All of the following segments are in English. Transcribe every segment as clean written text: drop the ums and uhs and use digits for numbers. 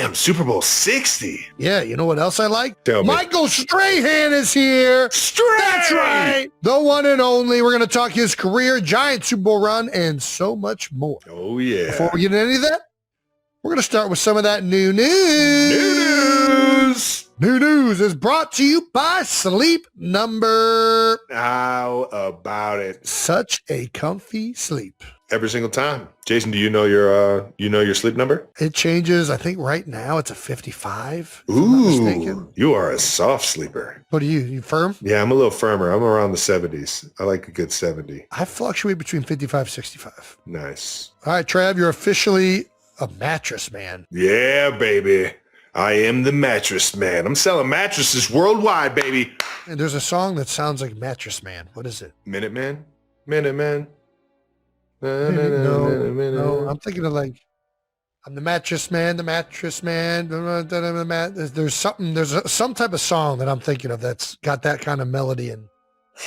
Damn, Super Bowl 60. Yeah, you know what else I like? Tell me. Michael Strahan is here. That's right. The one and only. We're going to talk his career, giant Super Bowl run, and so much more. Oh, yeah. Before we get into any of that, we're going to start with some of that new news. New news. New news is brought to you by Sleep Number. How about it? Such a comfy sleep. Every single time. Jason, do you know your sleep number? It changes. I think right now it's a 55. If I'm not mistaken. You are a soft sleeper. What are you? You firm? Yeah, I'm a little firmer. I'm around the 70s. I like a good 70. I fluctuate between 55 and 65. Nice. All right, Trav, you're officially a mattress man. Yeah, baby. I am the mattress man. I'm selling mattresses worldwide, baby. And there's a song that sounds like Mattress Man. What is it? Minuteman? Minuteman? No, I'm thinking of like, I'm the mattress man, the mattress man. There's some type of song that I'm thinking of that's got that kind of melody and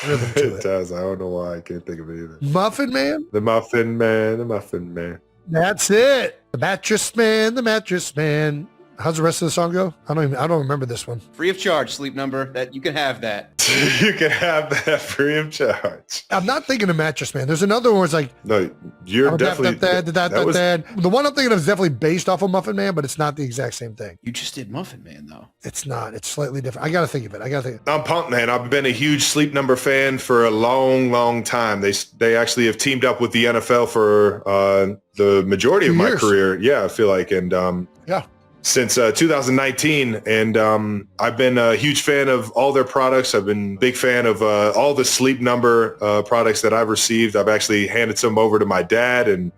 rhythm to It does. I don't know why I can't think of it either. Muffin Man? The Muffin Man, the Muffin Man. That's it. The mattress man, the mattress man. How's the rest of the song go? I don't remember this one. Free of charge, Sleep Number. That you can have that. You can have that free of charge. I'm not thinking of Mattress Man. There's another one where it's like, No, you're definitely... The one I'm thinking of is definitely based off of Muffin Man, but it's not the exact same thing. You just did Muffin Man, though. It's not. It's slightly different. I got to think of it. I'm pumped, man. I've been a huge Sleep Number fan for a long, long time. They actually have teamed up with the NFL for the majority of my career. Yeah, I feel like. And yeah. Since 2019, and I've been a huge fan of all their products. I've been a big fan of all the Sleep Number products that I've received. I've actually handed some over to my dad and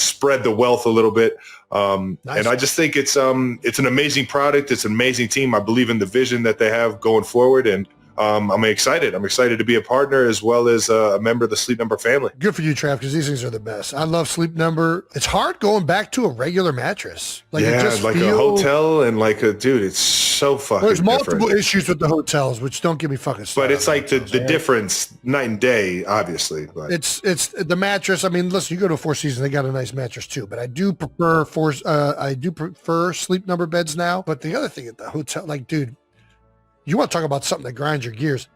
spread the wealth a little bit. Nice. And I just think it's an amazing product. It's an amazing team. I believe in the vision that they have going forward, and I'm excited. I'm excited to be a partner as well as a member of the Sleep Number family. Good for you, Trav, because these things are the best. I love Sleep Number. It's hard going back to a regular mattress. Like yeah, it just like a hotel and like a dude. It's so fucking. There's multiple different. Issues with the hotels, which don't get me fucking started. But it's like the difference night and day, obviously. But. It's the mattress. I mean, listen, you go to a Four Seasons, they got a nice mattress too. But I do prefer Sleep Number beds now. But the other thing at the hotel, like, dude, you want to talk about something that grinds your gears?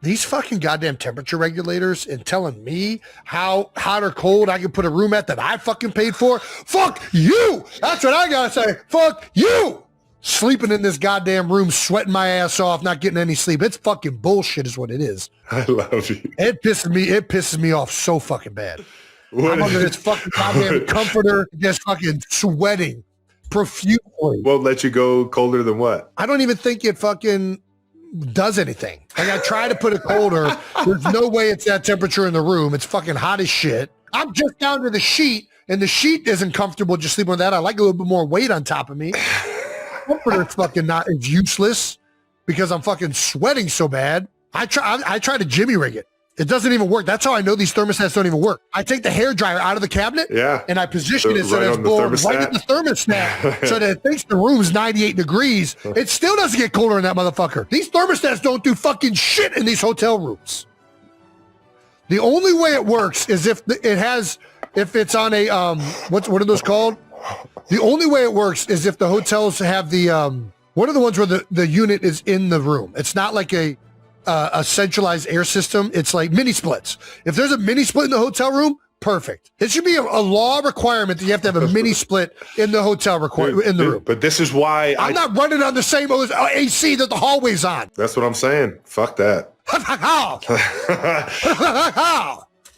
These fucking goddamn temperature regulators and telling me how hot or cold I can put a room at that I fucking paid for. Fuck you. That's what I gotta say. Fuck you. Sleeping in this goddamn room, sweating my ass off, not getting any sleep. It's fucking bullshit is what it is. I love you. It pisses me off so fucking bad. I'm under this fucking goddamn comforter, just fucking sweating profusely. Won't let you go colder than what? I don't even think it fucking does anything. Like I try to put it colder. There's no way it's that temperature in the room. It's fucking hot as shit. I'm just down to the sheet, and the sheet isn't comfortable just sleeping on that. I like a little bit more weight on top of me. Comforter's fucking not. It's useless because I'm fucking sweating so bad. I try to jimmy rig it. It doesn't even work. That's how I know these thermostats don't even work. I take the hairdryer out of the cabinet, and I position it so that it's blowing right at the thermostat, so that it thinks the room's 98 degrees. It still doesn't get colder in that motherfucker. These thermostats don't do fucking shit in these hotel rooms. The only way it works is if it's on a what are those called? The only way it works is if the hotels have the what are the ones where the unit is in the room. It's not like a centralized air system. It's like mini splits. If there's a mini split in the hotel room, perfect. It should be a law requirement that you have to have a mini split in the hotel in the room. But this is why I'm not running on the same AC that the hallway's on. That's what I'm saying. Fuck that.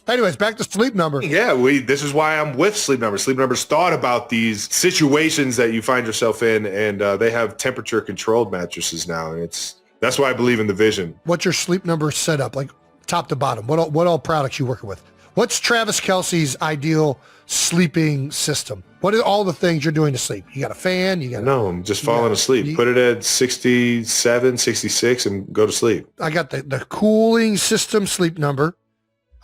Anyways, back to Sleep Number. Yeah, this is why I'm with Sleep Number. Sleep Number's thought about these situations that you find yourself in, and they have temperature controlled mattresses now, and that's why I believe in the vision. What's your Sleep Number setup, like top to bottom? What all products you working with? What's Travis Kelce's ideal sleeping system? What are all the things you're doing to sleep? You got a fan? No, I'm just falling asleep. Put it at 67, 66 and go to sleep. I got the cooling system Sleep Number.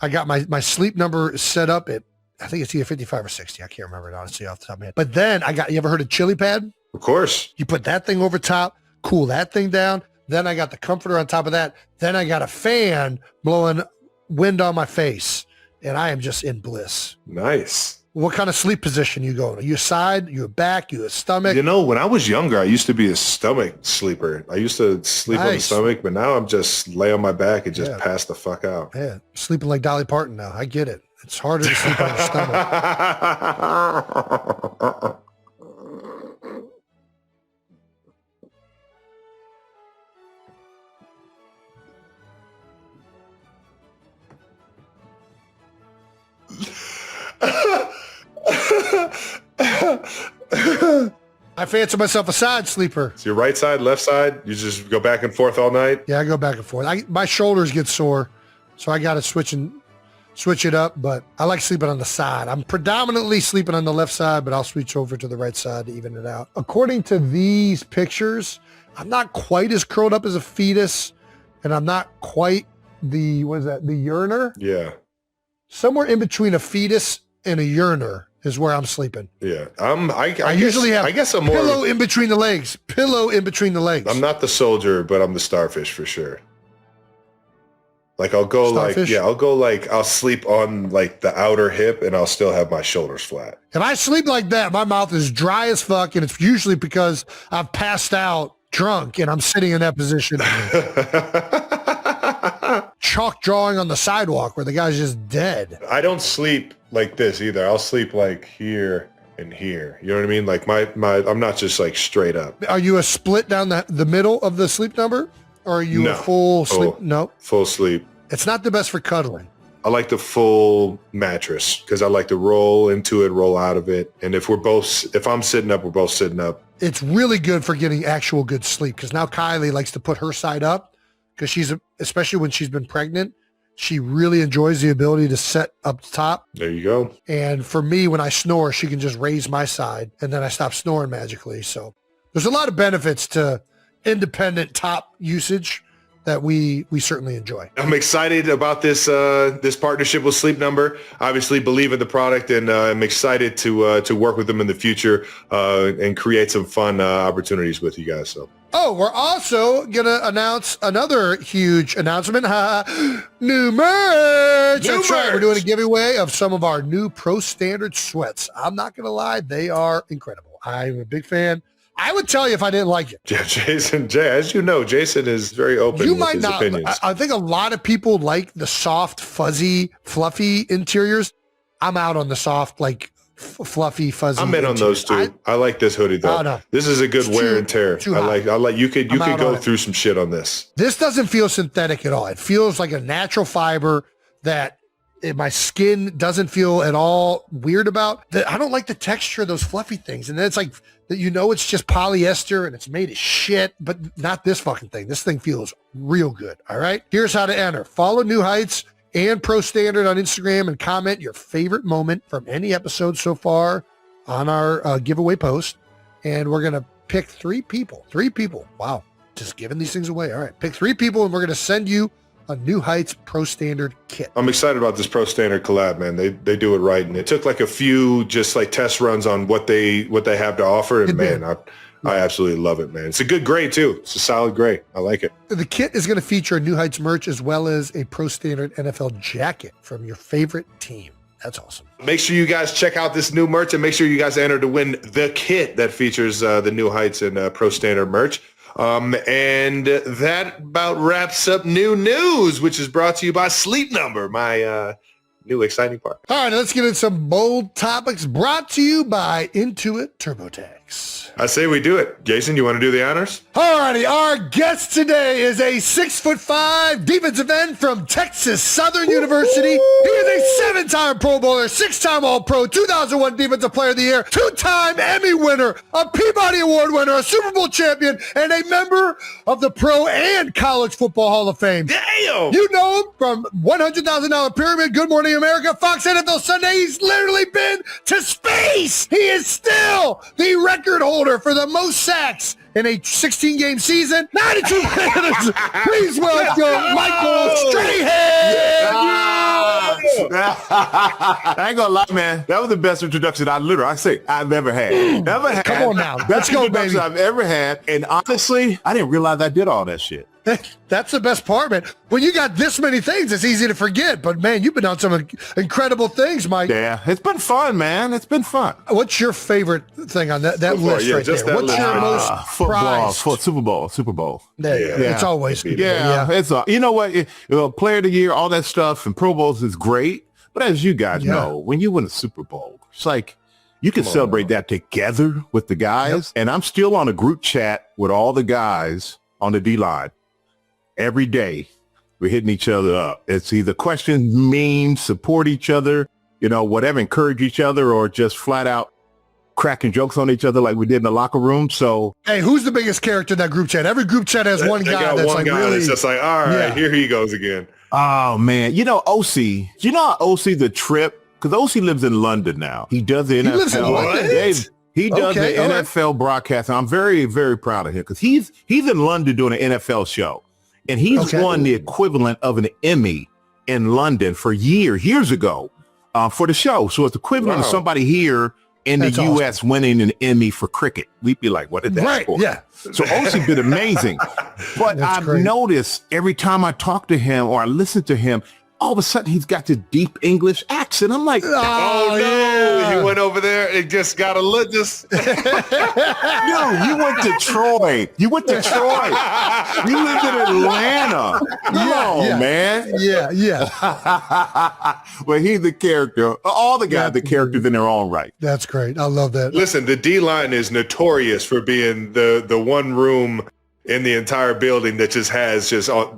I got my Sleep Number set up at, I think it's either 55 or 60. I can't remember it honestly off the top of my head. But then you ever heard of Chili Pad? Of course. You put that thing over top, cool that thing down. Then I got the comforter on top of that. Then I got a fan blowing wind on my face, and I am just in bliss. Nice. What kind of sleep position you go? Are you a side? You a back? You a stomach? You know, when I was younger, I used to be a stomach sleeper. I used to sleep on the stomach, but now I'm just lay on my back and just pass the fuck out. Yeah, sleeping like Dolly Parton now. I get it. It's harder to sleep on your stomach. I fancy myself a side sleeper. So your right side, left side, you just go back and forth all night? Yeah, I go back and forth. My shoulders get sore, so I got to switch it up, but I like sleeping on the side. I'm predominantly sleeping on the left side, but I'll switch over to the right side to even it out. According to these pictures, I'm not quite as curled up as a fetus, and I'm not quite the yearner? Yeah. Somewhere in between a fetus and a yearner is where I'm sleeping. Yeah. I usually have I'm more pillow in between the legs. Pillow in between the legs. I'm not the soldier, but I'm the starfish for sure. Like I'll sleep on like the outer hip and I'll still have my shoulders flat. If I sleep like that, my mouth is dry as fuck, and it's usually because I've passed out drunk and I'm sitting in that position. Chalk drawing on the sidewalk where the guy's just dead. I don't sleep like this either. I'll sleep like here and here. You know what I mean? Like I'm not just like straight up. Are you a split down the middle of the sleep number? Or are you a full sleep? No. Full sleep. It's not the best for cuddling. I like the full mattress because I like to roll into it, roll out of it. And if I'm sitting up, we're both sitting up. It's really good for getting actual good sleep because now Kylie likes to put her side up because especially when she's been pregnant, she really enjoys the ability to sit up top. There you go. And for me, when I snore, she can just raise my side and then I stop snoring magically. So there's a lot of benefits to independent top usage that we certainly enjoy. I'm excited about this partnership with Sleep Number. Obviously believe in the product, and I'm excited to work with them in the future and create some fun opportunities with you guys. So. Oh, we're also going to announce another huge announcement. New merch. That's right. We're doing a giveaway of some of our new Pro Standard sweats. I'm not going to lie. They are incredible. I'm a big fan. I would tell you if I didn't like it. Yeah, as you know, Jason is very open with his opinions. I think a lot of people like the soft, fuzzy, fluffy interiors. I'm out on the soft, like fluffy, fuzzy. I'm in on those too. I like this hoodie though. No. This is a good wear and tear. I like you could go through some shit on this. This doesn't feel synthetic at all. It feels like a natural fiber that my skin doesn't feel at all weird about. I don't like the texture of those fluffy things. And then it's like, it's just polyester and it's made of shit, but not this fucking thing. This thing feels real good. All right. Here's how to enter. Follow New Heights and Pro Standard on Instagram and comment your favorite moment from any episode so far on our giveaway post. And we're going to pick three people. Wow. Just giving these things away. All right. Pick 3 people and we're going to send you a New Heights Pro Standard kit. I'm excited about this Pro Standard collab, man. They do it right, and it took like a few just like test runs on what they have to offer, and I absolutely love it, man. It's a good gray too. It's a solid gray. I like it. The kit is going to feature New Heights merch as well as a Pro Standard NFL jacket from your favorite team. That's awesome. Make sure you guys check out this new merch and make sure you guys enter to win the kit that features the New Heights and Pro Standard merch. And that about wraps up new news, which is brought to you by Sleep Number, my new exciting part. All right, let's get into some bold topics brought to you by Intuit TurboTax. I say we do it. Jason, you want to do the honors? All righty, our guest today is a 6'5" defensive end from Texas Southern University. He is a 7-time Pro Bowler, 6-time All-Pro, 2001 Defensive Player of the Year, 2-time Emmy winner, a Peabody Award winner, a Super Bowl champion, and a member of the Pro and College Football Hall of Fame. Damn! You know him from $100,000 Pyramid, Good Morning America, Fox NFL Sunday. He's literally been to space. He is still the record holder for the most sacks in a 16-game season. 92 minutes. Please welcome Michael Strahan. I ain't gonna lie, man. That was the best introduction I've ever had. Come on now. Let's go, baby. I've ever had. And honestly, I didn't realize I did all that shit. That's the best part, man. When you got this many things, it's easy to forget. But man, you've been on some incredible things, Mike. Yeah, it's been fun, man. It's been fun. What's your favorite thing on that list right there? What's your most football, prized? Super Bowl. Yeah. It's always good. Yeah. It's you know what? Player of the year, all that stuff, and Pro Bowls is great. But as you guys know, when you win a Super Bowl, it's like you can celebrate that together with the guys. And I'm still on a group chat with all the guys on the D-line. Every day, we're hitting each other up. It's either questions, memes, support each other, whatever, encourage each other, or just flat out cracking jokes on each other like we did in the locker room. So, hey, who's the biggest character in that group chat? Every group chat has one guy that's like really. That's just like, all right, here he goes again. Oh man, OC. You know how OC the trip? Because OC lives in London now. He does the NFL. He lives in what? He does the NFL broadcast. And I'm very, very proud of him because he's in London doing an NFL show. And he's won the equivalent of an Emmy in London for years ago for the show. So it's equivalent of somebody here in the U.S. winning an Emmy for cricket. We'd be like, what is that for? Yeah. So OC been amazing. But I've noticed every time I talk to him or I listen to him, all of a sudden he's got this deep English accent. I'm like, oh no, you went over there and just got a look. Just no, you went to Troy. You lived in Atlanta. Man. Yeah. Well, he's the character. All the guys, the characters in their own right. That's great. I love that. Listen, the D-line is notorious for being the one room in the entire building that just has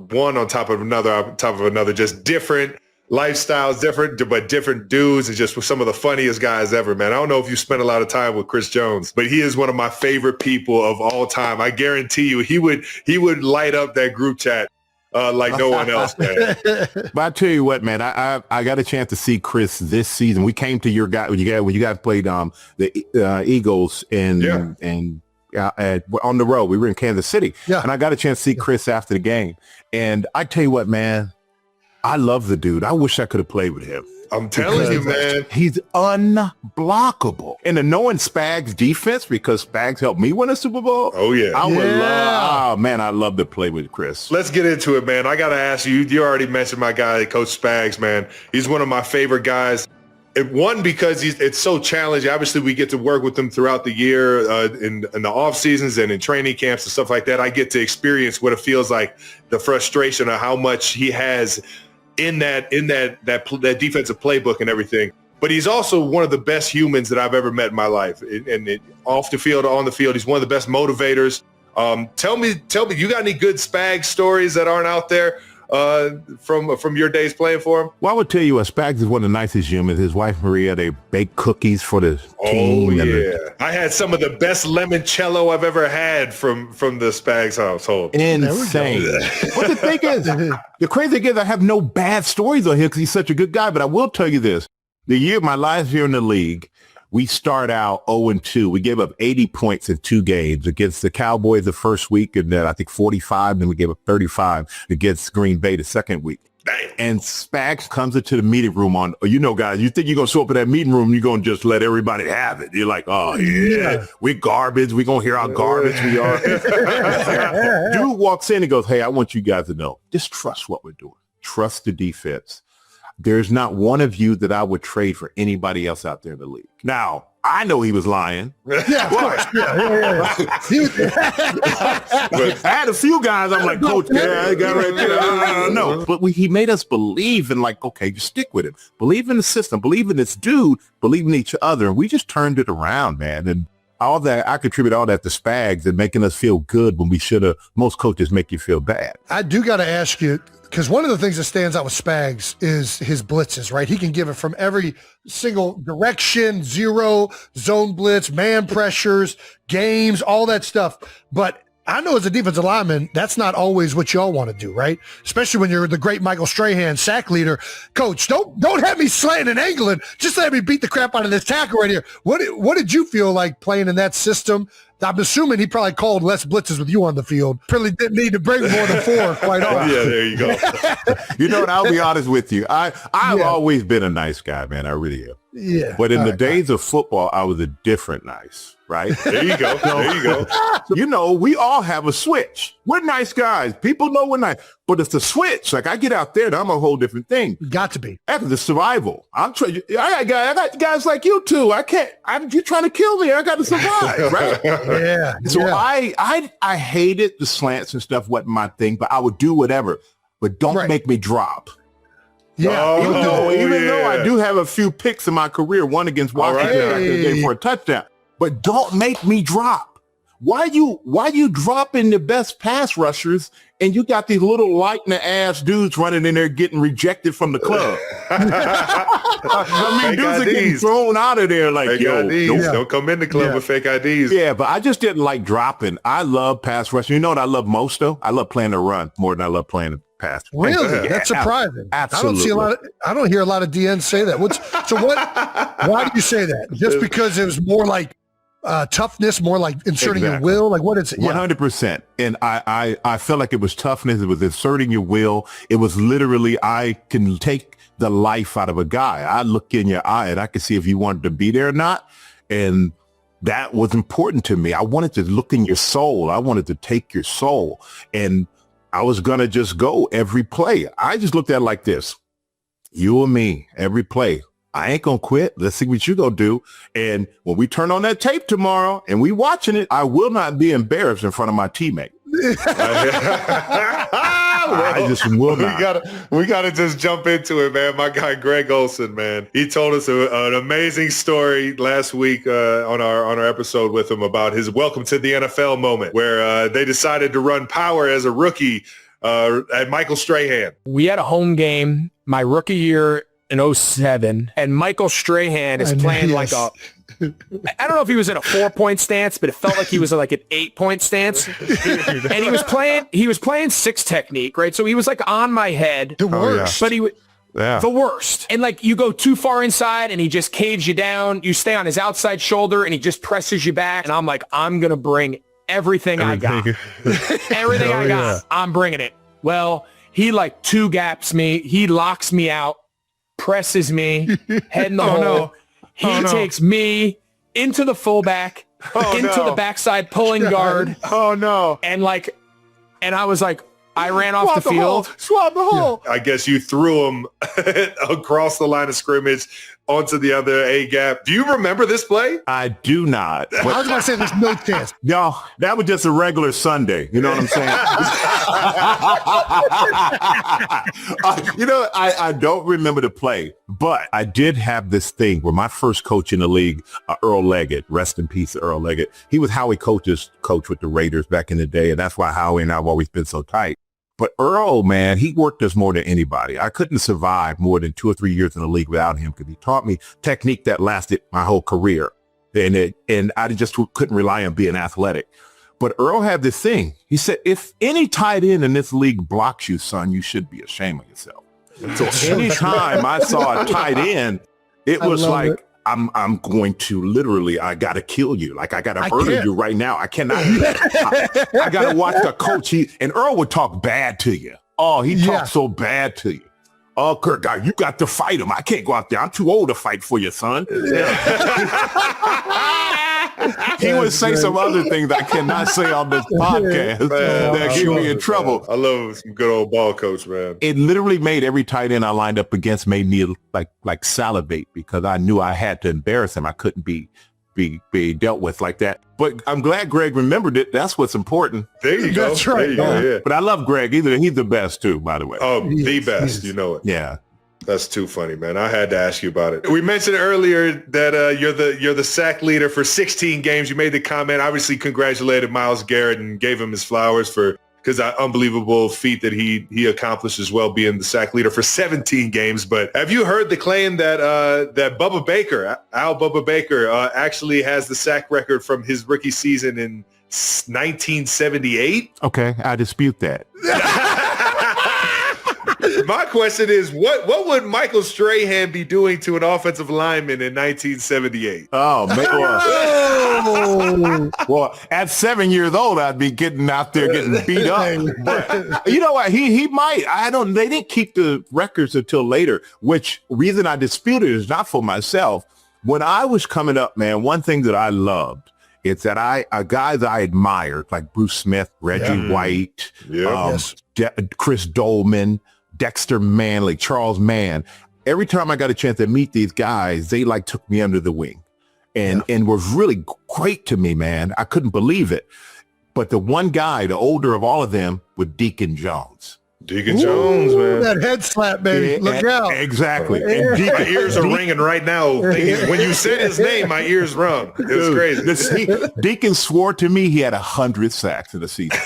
one on top of another, just different lifestyles, different dudes, and just some of the funniest guys ever, man. I don't know if you spent a lot of time with Chris Jones, but he is one of my favorite people of all time. I guarantee you he would light up that group chat like no one else, man. But I tell you what, man, I got a chance to see Chris this season. We came to your guy when you guys played the Eagles and on the road. We were in Kansas City, and I got a chance to see Chris after the game. And I tell you what, man, I love the dude. I wish I could have played with him. I'm telling you, man. He's unblockable. And knowing Spags' defense, because Spags helped me win a Super Bowl. Oh, yeah. I would love, I'd love to play with Chris. Let's get into it, man. I got to ask you, you already mentioned my guy, Coach Spags, man. He's one of my favorite guys. One, because it's so challenging. Obviously, we get to work with him throughout the year in the off seasons and in training camps and stuff like that. I get to experience what it feels like, the frustration of how much he has in that defensive playbook and everything. But he's also one of the best humans that I've ever met in my life. And off the field, on the field, he's one of the best motivators. Tell me, you got any good Spags stories that aren't out there? From your days playing for him? Well, I would tell you, Spags is one of the nicest humans. His wife Maria, they bake cookies for the team. Oh yeah, I had some of the best limoncello I've ever had from the Spags household. Insane. But the thing is, the crazy thing is, I have no bad stories on him because he's such a good guy. But I will tell you this: my last year in the league, we start out 0-2. We gave up 80 points in 2 games against the Cowboys the first week, and then I think 45. Then we gave up 35 against Green Bay the second week. Damn. And Spags comes into the meeting room guys, you think you're going to show up in that meeting room, you're going to just let everybody have it. You're like, oh, yeah, we garbage. We're going to hear how garbage we are. Dude walks in and goes, hey, I want you guys to know, just trust what we're doing. Trust the defense. There's not one of you that I would trade for anybody else out there in the league. Now, I know he was lying. Yeah, of course. I had a few guys, I'm like, Coach, I got right there. No. But he made us believe in, like, okay, you stick with it. Believe in the system. Believe in this dude. Believe in each other. And we just turned it around, man. And all that, I contribute all that to Spags and making us feel good when we should have. Most coaches make you feel bad. I do got to ask you, because one of the things that stands out with Spags is his blitzes, right? He can give it from every single direction, zero, zone blitz, man pressures, games, all that stuff. But I know as a defensive lineman, that's not always what y'all want to do, right? Especially when you're the great Michael Strahan, sack leader. Coach, don't have me slanting and angling. Just let me beat the crap out of this tackle right here. What did you feel like playing in that system? I'm assuming he probably called less blitzes with you on the field. Probably didn't need to bring more than 4, quite honestly. Yeah, there you go. You know what? I'll be honest with you. I've always been a nice guy, man. I really am. Yeah. But in the days of football, I was a different nice. right? There you go. There you go. You know, we all have a switch. We're nice guys. People know we're nice. But it's the switch. Like, I get out there and I'm a whole different thing. Got to be. After the survival. I got guys like you too. You're trying to kill me. I got to survive, right? Yeah. So yeah. I hated the slants and stuff wasn't my thing, but I would do whatever. But don't make me drop. Yeah. Even though I do have a few picks in my career, one against Washington, I could have for a touchdown. But don't make me drop. Why you dropping the best pass rushers and you got these little light in the ass dudes running in there getting rejected from the club? I mean, dudes are getting thrown out of there like, fake IDs. Don't come in the club with fake IDs. Yeah, but I just didn't like dropping. I love pass rushing. You know what I love most though? I love playing the run more than I love playing the pass. Really? Yeah, That's surprising. Absolutely. I don't hear a lot of DNs say that. Why do you say that? Just because it was more like toughness, more like inserting your will? Like what is it? 100%. And I felt like it was toughness. It was inserting your will. It was literally, I can take the life out of a guy. I look in your eye and I can see if you wanted to be there or not. And that was important to me. I wanted to look in your soul. I wanted to take your soul. And I was going to just go every play. I just looked at it like this. You and me, every play. I ain't going to quit. Let's see what you going to do. And when we turn on that tape tomorrow and we watching it, I will not be embarrassed in front of my teammate. I just will not. We gotta just jump into it, man. My guy Greg Olson, man, he told us an amazing story last week on our episode with him about his welcome to the NFL moment, where they decided to run power as a rookie at Michael Strahan. We had a home game my rookie year in 07, and Michael Strahan is playing like a, I don't know if he was in a 4-point stance, but it felt like he was like an 8-point stance. And he was playing 6 technique, right? So he was like on my head. The worst. But the worst. And like you go too far inside and he just caves you down. You stay on his outside shoulder and he just presses you back. And I'm like, I'm going to bring everything I got. Everything I got. I'm bringing it. Well, he like 2 gaps me. He locks me out. Presses me, head in the hole. He takes me into the fullback, into the backside pulling guard. Oh no. And I was like, I ran off the field. Swab the hole. I guess you threw him across the line of scrimmage onto the other A gap. Do you remember this play? I do not. I was going to say there's no chance. No, that was just a regular Sunday. You know what I'm saying? I don't remember the play, but I did have this thing where my first coach in the league, Earl Leggett, rest in peace, Earl Leggett. He was Howie Coach's coach with the Raiders back in the day, and that's why Howie and I have always been so tight. But Earl, man, he worked us more than anybody. I couldn't survive more than 2 or 3 years in the league without him because he taught me technique that lasted my whole career. And I just couldn't rely on being athletic. But Earl had this thing. He said, if any tight end in this league blocks you, son, you should be ashamed of yourself. So anytime I saw a tight end, it was like, I'm going to literally, I got to kill you. Like, I got to murder you right now. I cannot. I got to watch the coach. And Earl would talk bad to you. Oh, he talked so bad to you. Oh, Kirk, guy, you got to fight him. I can't go out there. I'm too old to fight for you, son. He would say some other things I cannot say on this podcast that get me in trouble. I love some good old ball coach, man. It literally made every tight end I lined up against made me like salivate because I knew I had to embarrass him. I couldn't be dealt with like that. But I'm glad Greg remembered it. That's what's important. There you go. That's right. There you go. Yeah. But I love Greg. He's the best too, by the way. Oh, the best. You know it. Yeah. That's too funny, man. I had to ask you about it. We mentioned earlier that you're the sack leader for 16 games. You made the comment, obviously congratulated Myles Garrett and gave him his flowers because that unbelievable feat that he accomplished as well, being the sack leader for 17 games. But have you heard the claim that that Bubba Baker, Bubba Baker, actually has the sack record from his rookie season in 1978? Okay, I dispute that. My question is, what would Michael Strahan be doing to an offensive lineman in 1978? Oh, man. Well, at 7 years old, I'd be getting out there getting beat up. But you know what? He might. They didn't keep the records until later, which reason I disputed is not for myself. When I was coming up, man, one thing that I loved It's that guys I admired, like Bruce Smith, Reggie White, Chris Dolman, Dexter Manley, Charles Mann. Every time I got a chance to meet these guys, they like took me under the wing and were really great to me, man. I couldn't believe it. But the one guy, the older of all of them, was Deacon Jones. Deacon Jones, man. That head slap, baby. Yeah, Look out. Exactly. Yeah. And My ears are ringing right now. When you said his name, my ears rung. It was crazy. Deacon swore to me he had 100 sacks in the season.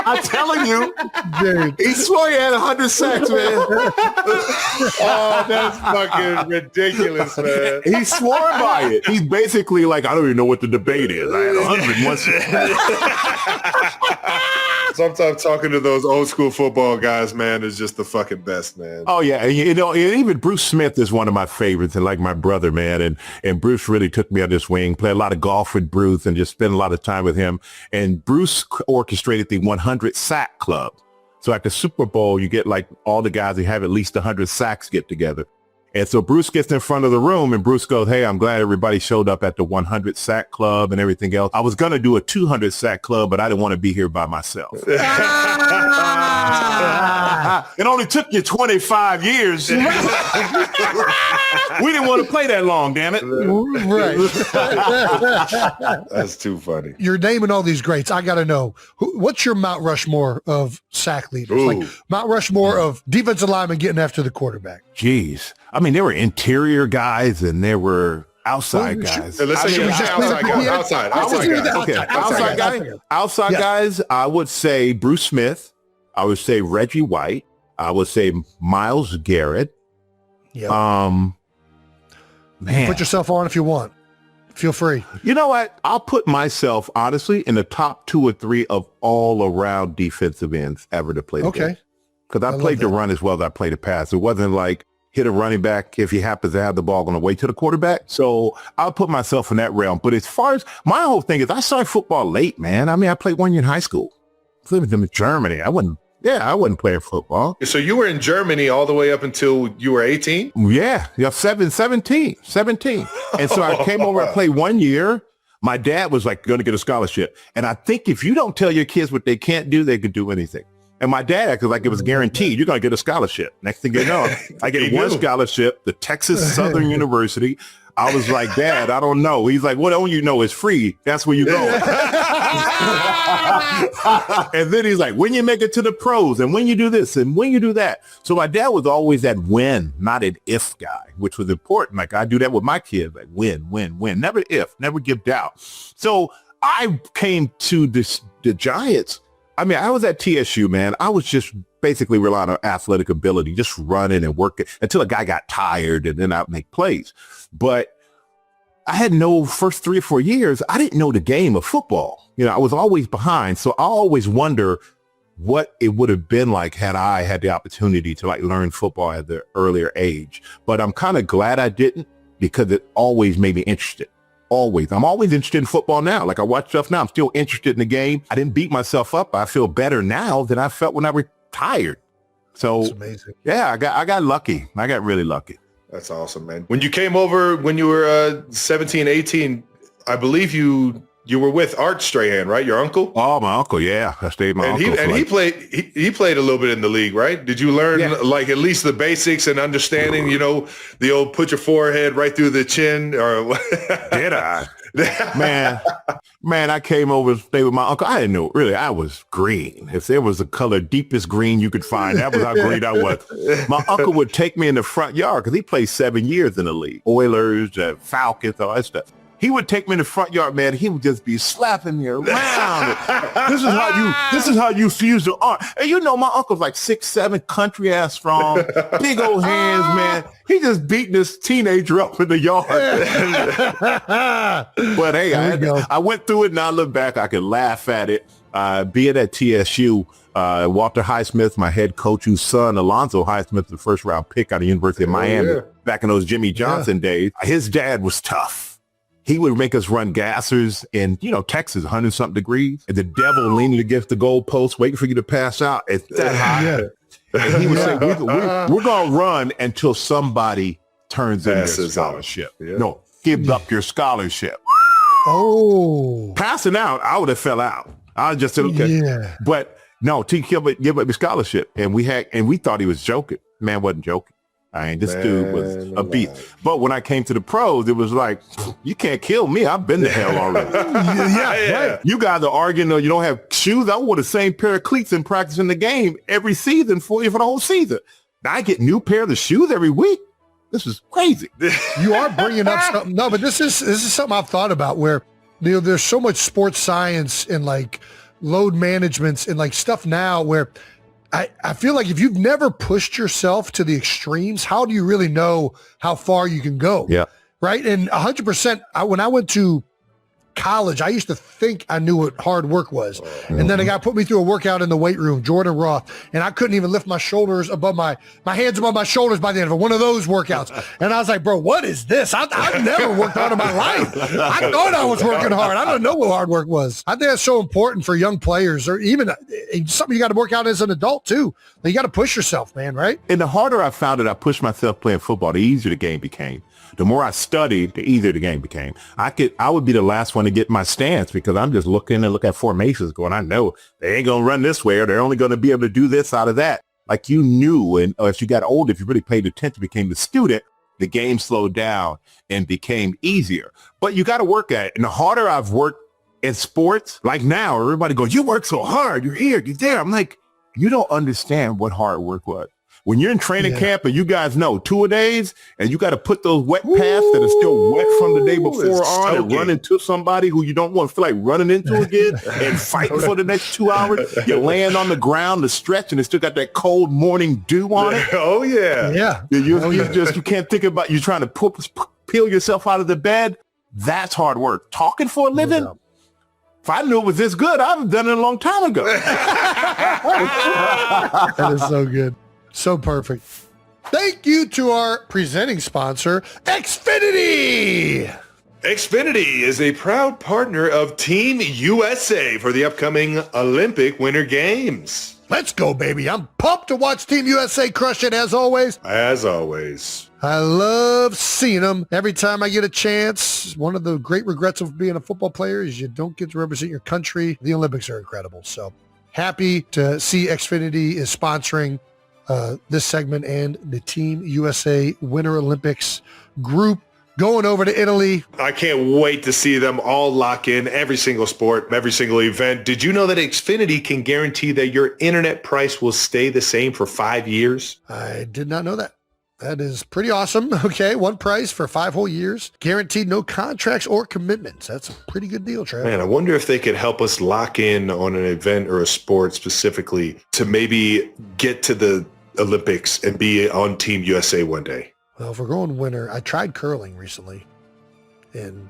I'm telling you, Dude. he swore he had 100 sacks, man. Oh, that's fucking ridiculous, man. He swore by it. He's basically like, I don't even know what the debate is. I had 101 sacks. Sometimes talking to those old school football guys, man, is just the fucking best, man. Oh yeah, and and even Bruce Smith is one of my favorites, and like my brother, man. And Bruce really took me on this wing. Played a lot of golf with Bruce, and just spent a lot of time with him. And Bruce orchestrated the 100 sack club. So at the Super Bowl, you get like all the guys who have at least 100 sacks get together. And so Bruce gets in front of the room and Bruce goes, hey, I'm glad everybody showed up at the 100 sack club and everything else. I was going to do a 200 sack club, but I didn't want to be here by myself. It only took you 25 years. We didn't want to play that long, damn it. Right. That's too funny. You're naming all these greats. I got to know, what's your Mount Rushmore of sack leaders? Ooh. Like Mount Rushmore of defensive linemen getting after the quarterback. Jeez. I mean, there were interior guys and there were outside guys. Let's say you're outside guys. Outside guys, I would say Bruce Smith. I would say Reggie White. I would say Myles Garrett. Yep. Man. Put yourself on if you want. Feel free. You know what? I'll put myself, honestly, in the top 2 or 3 of all around defensive ends ever to play the game. Because I played the run as well as I played the pass. It wasn't like hit a running back if he happens to have the ball on the way to the quarterback. So I'll put myself in that realm. But as far as my whole thing is, I started football late, man. I mean, I played 1 year in high school. I lived in Germany. I wasn't playing football. So you were in Germany all the way up until you were 18? Yeah, 17. And so I came over, I played 1 year. My dad was like going to get a scholarship. And I think if you don't tell your kids what they can't do, they could do anything. And my dad acted like it was guaranteed. You're going to get a scholarship. Next thing you know, I get one scholarship, the Texas Southern University. I was like, Dad, I don't know. He's like, what don't you know? It's free. That's where you go. And then he's like, when you make it to the pros and when you do this and when you do that. So my dad was always that win, not an if guy, which was important. Like I do that with my kids, like win. Never if, never give doubt. So I came to the Giants. I mean, I was at TSU, man. I was just basically relying on athletic ability, just running and working until a guy got tired and then I'd make plays. But I had no first 3 or 4 years. I didn't know the game of football. You know, I was always behind. So I always wonder what it would have been like had I had the opportunity to like learn football at the earlier age. But I'm kind of glad I didn't because it always made me interested. Always. I'm always interested in football now. Like I watch stuff now. I'm still interested in the game. I didn't beat myself up. I feel better now than I felt when I retired. So That's amazing. Yeah, I got lucky. I got really lucky. That's awesome, man. When you came over, when you were 17, 18, I believe you were with Art Strahan, right? Your uncle? Oh, my uncle. Yeah. I stayed with my uncle. He played a little bit in the league, right? Did you learn like at least the basics and understanding, you know, the old put your forehead right through the chin or Did I? Man, I came over to stay with my uncle. I didn't know, really, I was green. If there was a color deepest green you could find, that was how green I was. My uncle would take me in the front yard because he played 7 years in the league. Oilers, Falcons, all that stuff. He would take me in the front yard, man. He would just be slapping me around. This is how you fuse the arm. And you know, my uncle's like 6'7", country ass strong, big old hands, man. He just beating this teenager up in the yard. But hey, I went through it and I look back, I can laugh at it. Being at TSU, Walter Highsmith, my head coach, whose son, Alonzo Highsmith, the first round pick out of the University of Miami, back in those Jimmy Johnson days, his dad was tough. He would make us run gassers in, you know, Texas, 100-something degrees, and the devil leaning against the goalpost, waiting for you to pass out. It's that hot. And he would say, we're going to run until somebody turns in their Passes out. scholarship. Yeah. No, give up your scholarship. Oh, Passing out, I would have fell out. I just said, okay. yeah. But no, give up your scholarship. And we thought he was joking. Man wasn't joking. This dude was a beast. But when I came to the pros, it was like, you can't kill me. I've been to hell already. Yeah. Right. You guys are arguing you don't have shoes. I wore the same pair of cleats and practicing the game every season for the whole season. Now I get new pair of shoes every week. This is crazy. You are bringing up something. No, but this is something I've thought about where, there's so much sports science and like load managements and like stuff now where I feel like if you've never pushed yourself to the extremes, how do you really know how far you can go? Yeah. Right. And 100%, when I went to college, I used to think I knew what hard work was. And then a guy put me through a workout in the weight room, Jordan Roth, and I couldn't even lift my shoulders above my hands above my shoulders by the end of it. One of those workouts. And I was like, bro, what is this? I've never worked hard in my life. I thought I was working hard. I don't know what hard work was. I think that's so important for young players, or even something you got to work out as an adult too. You got to push yourself, man, right? And the harder I found it, I pushed myself playing football, the easier the game became. The more I studied, the easier the game became. I would be the last one to get my stance because I'm just looking at formations going, I know they ain't going to run this way or they're only going to be able to do this out of that. Like you knew, and as you got older, if you really paid attention, became the student, the game slowed down and became easier. But you got to work at it. And the harder I've worked in sports, like now, everybody goes, you work so hard, you're here, you're there. I'm like, you don't understand what hard work was. When you're in training camp and you guys know 2-a-days and you got to put those wet pads that are still wet from the day before on and run into somebody who you don't want to feel like running into again and fight for the next 2 hours. You're laying on the ground to stretch and it's still got that cold morning dew on it. Oh, yeah. Yeah. You can't think about you trying to peel yourself out of the bed. That's hard work. Talking for a living. If I knew it was this good, I'd have done it a long time ago. That is so good. So perfect. Thank you to our presenting sponsor, Xfinity. Xfinity is a proud partner of Team USA for the upcoming Olympic Winter Games. Let's go, baby. I'm pumped to watch Team USA crush it as always. As always. I love seeing them every time I get a chance. One of the great regrets of being a football player is you don't get to represent your country. The Olympics are incredible. So happy to see Xfinity is sponsoring this segment and the Team USA Winter Olympics group going over to Italy. I can't wait to see them all lock in every single sport, every single event. Did you know that Xfinity can guarantee that your internet price will stay the same for 5 years? I did not know that. That is pretty awesome. Okay, one price for 5 whole years. Guaranteed no contracts or commitments. That's a pretty good deal, Trav. Man, I wonder if they could help us lock in on an event or a sport specifically to maybe get to the Olympics and be on Team USA one day. Well, if we're going winter, I tried curling recently, and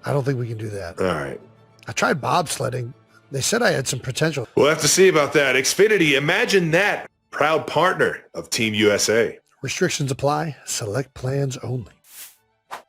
I don't think we can do that. All right. I tried bobsledding. They said I had some potential. We'll have to see about that. Xfinity, imagine that. Proud partner of Team USA. Restrictions apply. Select plans only.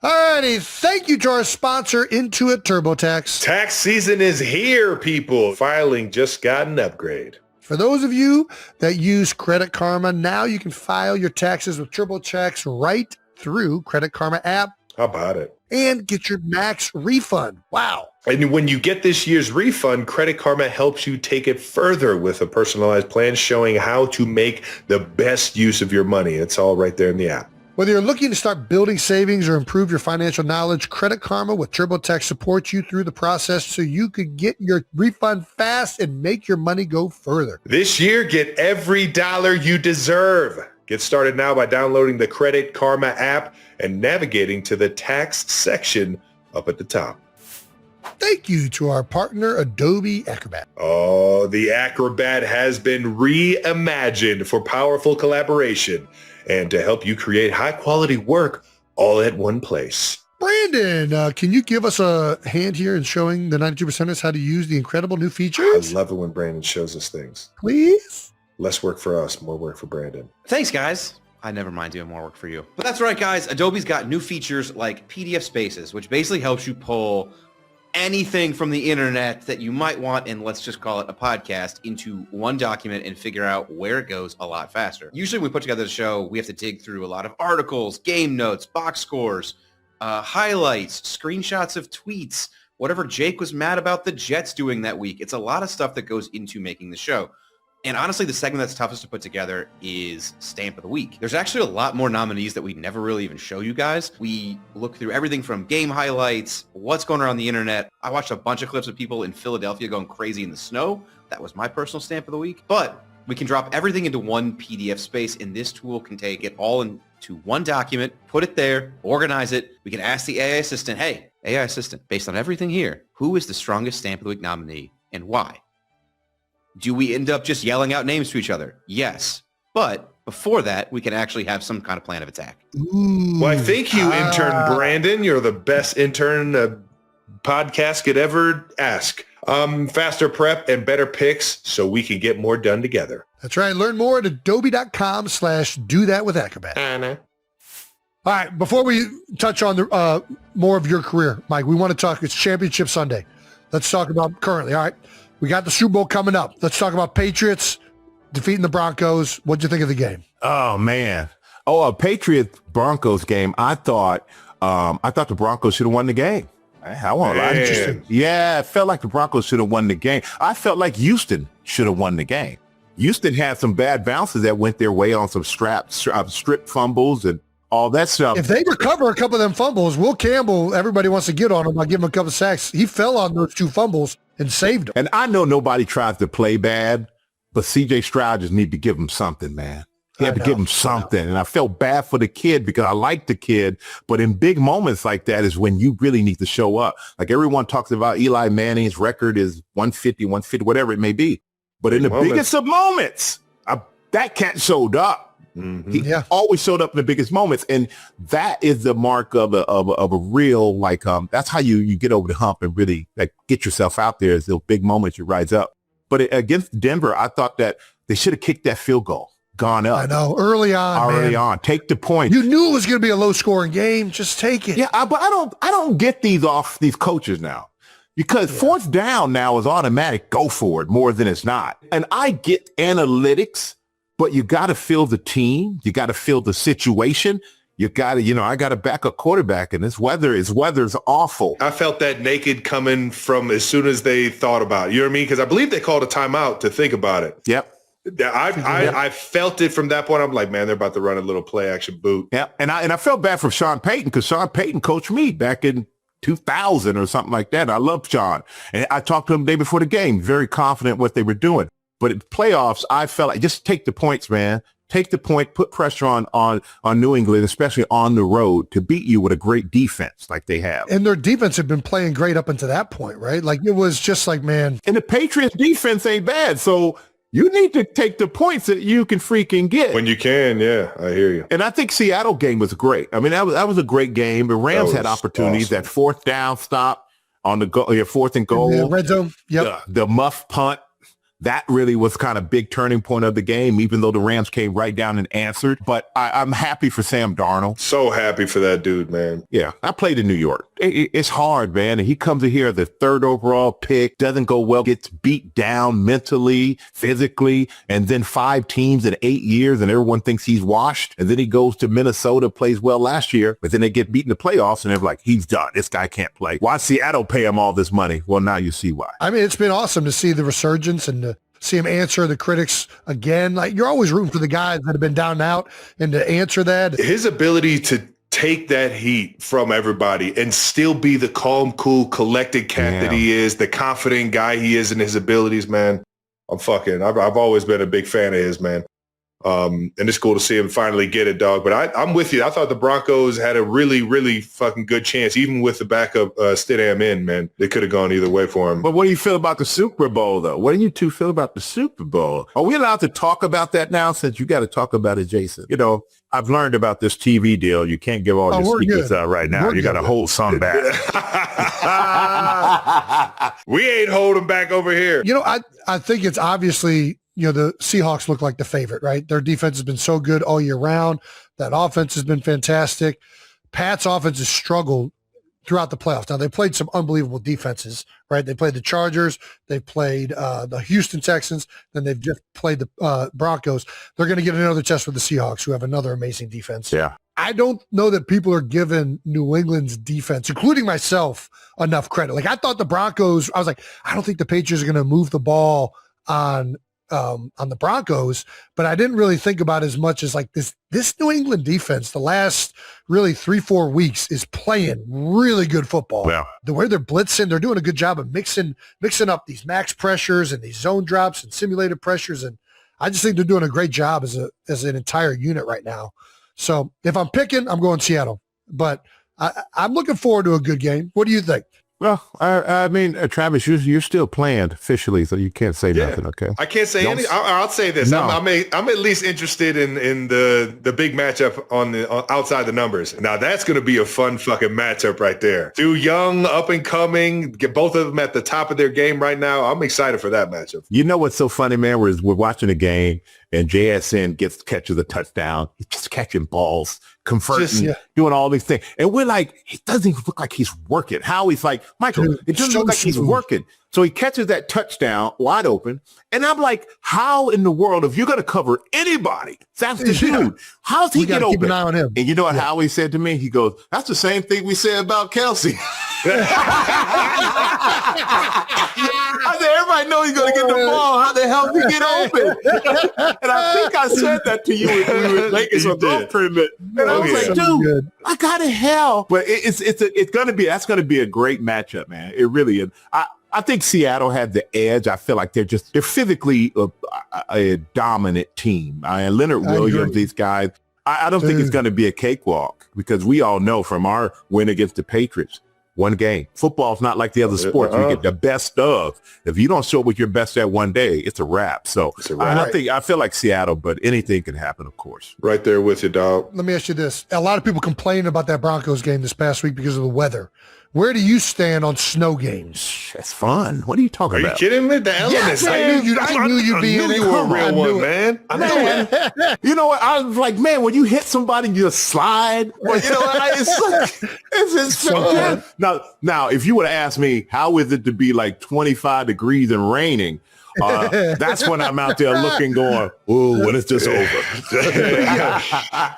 Alrighty, thank you to our sponsor, Intuit TurboTax. Tax season is here, people. Filing just got an upgrade. For those of you that use Credit Karma, now you can file your taxes with TurboTax right through Credit Karma app How about it? and get your max refund. Wow. And when you get this year's refund, Credit Karma helps you take it further with a personalized plan showing how to make the best use of your money. It's all right there in the app. Whether you're looking to start building savings or improve your financial knowledge, Credit Karma with TurboTax supports you through the process so you could get your refund fast and make your money go further. This year, get every dollar you deserve. Get started now by downloading the Credit Karma app and navigating to the tax section up at the top. Thank you to our partner, Adobe Acrobat. Oh, the Acrobat has been reimagined for powerful collaboration and to help you create high-quality work all at one place. Brandon, can you give us a hand here in showing the 92%ers how to use the incredible new I features? love it when Brandon shows us things. Please? Less work for us, more work for Brandon. Thanks, guys. I never mind doing more work for you. But that's right, guys. Adobe's got new features like PDF Spaces, which basically helps you pull anything from the internet that you might want, and let's just call it a podcast, into one document and figure out where it goes a lot faster. Usually when we put together the show, we have to dig through a lot of articles, game notes, box scores, highlights, screenshots of tweets, whatever Jake was mad about the Jets doing that week. It's a lot of stuff that goes into making the show. And honestly, the segment that's toughest to put together is Stamp of the Week. There's actually a lot more nominees that we never really even show you guys. We look through everything from game highlights, what's going around the internet. I watched a bunch of clips of people in Philadelphia going crazy in the snow. That was my personal Stamp of the Week. But we can drop everything into one PDF space, and this tool can take it all into one document, put it there, organize it. We can ask the AI assistant, hey, AI assistant, based on everything here, who is the strongest Stamp of the Week nominee and why? Do we end up just yelling out names to each other? Yes. But before that, we can actually have some kind of plan of attack. Well, I think you, intern Brandon, you're the best intern podcast could ever ask. Faster prep and better picks so we can get more done together. That's right. Learn more at adobe.com/do-that-with-Acrobat. All right. Before we touch on the more of your career, Mike, we want to talk. It's Championship Sunday. Let's talk about currently. All right. We got the Super Bowl coming up. Let's talk about Patriots defeating the Broncos. What'd you think of the game? Oh, man. A Patriots-Broncos game. I thought the Broncos should have won the game. I won't lie. Interesting. Yeah, it felt like the Broncos should have won the game. I felt like Houston should have won the game. Houston had some bad bounces that went their way on some strip fumbles and all that stuff. If they recover a couple of them fumbles, Will Campbell, everybody wants to get on him by giving him a couple of sacks. He fell on those 2 fumbles and saved them. And I know nobody tries to play bad, but C.J. Stroud just need to give him something, man. He had to give him something. And I felt bad for the kid because I like the kid. But in big moments like that is when you really need to show up. Like everyone talks about Eli Manning's record is 150, whatever it may be. But in the biggest of moments, that cat showed up. Mm-hmm. He always showed up in the biggest moments. And that is the mark of a real, that's how you get over the hump and really get yourself out there is those big moments you rise up. But against Denver, I thought that they should have kicked that field goal, gone up. I know, early on. Take the point. You knew it was going to be a low scoring game. Just take it. Yeah, but I don't get these off these coaches now. Because fourth down now is automatic. Go for it more than it's not. And I get analytics, but you got to feel the team. You got to feel the situation. You got to, I got to back a quarterback, and weather's awful. I felt that naked coming from as soon as they thought about it. You know what I mean? Because I believe they called a timeout to think about it. Yep. I felt it from that point. I'm like, man, they're about to run a little play action boot. Yeah, and I felt bad for Sean Payton because Sean Payton coached me back in 2000 or something like that. I love Sean, and I talked to him the day before the game, very confident what they were doing. But in playoffs, I felt like just take the points, man. Take the point, put pressure on New England, especially on the road, to beat you with a great defense like they have. And their defense had been playing great up until that point, right? Like it was just like, man. And the Patriots defense ain't bad. So you need to take the points that you can freaking get. When you can, yeah, I hear you. And I think Seattle game was great. I mean, that was a great game. The Rams had opportunities. Awesome. That fourth down stop on the fourth and goal. Yeah, red zone. Yep. The muff punt. That really was kind of big turning point of the game, even though the Rams came right down and answered. But I'm happy for Sam Darnold. So happy for that dude, man. Yeah, I played in New York. It's hard, man. And he comes in here the 3rd overall pick, doesn't go well, gets beat down mentally, physically, and then 5 teams in 8 years, and everyone thinks he's washed. And then he goes to Minnesota, plays well last year, but then they get beat in the playoffs, and they're like, he's done. This guy can't play. Why Seattle pay him all this money? Well, now you see why. I mean, it's been awesome to see the resurgence and to see him answer the critics again. Like, you're always rooting for the guys that have been down and out, and to answer that. His ability to take that heat from everybody and still be the calm, cool, collected cat that he is, the confident guy he is in his abilities, man. I've always been a big fan of his, man. And it's cool to see him finally get it, dog. But I'm with you. I thought the Broncos had a really, really fucking good chance, even with the backup Stidham in, man. They could have gone either way for him. But what do you feel about the Super Bowl, though? What do you two feel about the Super Bowl? Are we allowed to talk about that now, since you got to talk about it, Jason? I've learned about this TV deal. You can't give all your secrets out right now. You got to hold some back. We ain't holding back over here. I think it's obviously, the Seahawks look like the favorite, right? Their defense has been so good all year round. That offense has been fantastic. Pat's offense has struggled throughout the playoffs. Now, they played some unbelievable defenses, right? They played the Chargers. They played the Houston Texans. Then they've just played the Broncos. They're going to get another test with the Seahawks, who have another amazing defense. Yeah. I don't know that people are giving New England's defense, including myself, enough credit. Like, I thought the Broncos, I was like, I don't think the Patriots are going to move the ball on the Broncos, but I didn't really think about as much as like this New England defense the last really 3-4 weeks is playing really good football. Yeah. The way they're blitzing, they're doing a good job of mixing up these max pressures and these zone drops and simulated pressures. And I just think they're doing a great job as an entire unit right now. So if I'm picking, I'm going Seattle, but I'm looking forward to a good game. What do you think? Well, I mean, Travis, you're still playing officially, so you can't say nothing, okay? I can't say anything. I'll say this. No. I'm at least interested in the big matchup on outside the numbers. Now, that's going to be a fun fucking matchup right there. Two young, up and coming, get both of them at the top of their game right now. I'm excited for that matchup. You know what's so funny, man? We're watching a game, and JSN catches a touchdown. He's just catching balls, converting, doing all these things. And we're like, it doesn't even look like he's working. Howie's like, Michael, it doesn't look like he's working. So he catches that touchdown wide open. And I'm like, how in the world, if you're going to cover anybody, that's the dude. How's he get open? Keep an eye on him. And you know what Howie said to me? He goes, that's the same thing we said about Kelce. I said, everybody knows he's going to get the ball. How the hell did he get open? And I think I said that to you when we were making some golf tournament. And I was like, dude, I got to hell. But it's going to be, that's going to be a great matchup, man. It really is. I think Seattle had the edge. I feel like they're physically a dominant team. Leonard Williams, these guys, I don't think it's going to be a cakewalk because we all know from our win against the Patriots, one game. Football's not like the other sports. You get the best of. If you don't show what you're best at one day, it's a wrap. So I feel like Seattle, but anything can happen, of course. Right there with you, dog. Let me ask you this. A lot of people complained about that Broncos game this past week because of the weather. Where do you stand on snow games? That's fun. What are you talking about? Are you kidding me? The elements. I knew you'd be in it. You were a real one, man. I know it. You know what? I was like, man, when you hit somebody, you just slide. Well, you know what? It's so now, if you would have asked me, how is it to be like 25 degrees and raining? That's when I'm out there looking, going, ooh, when it's just over.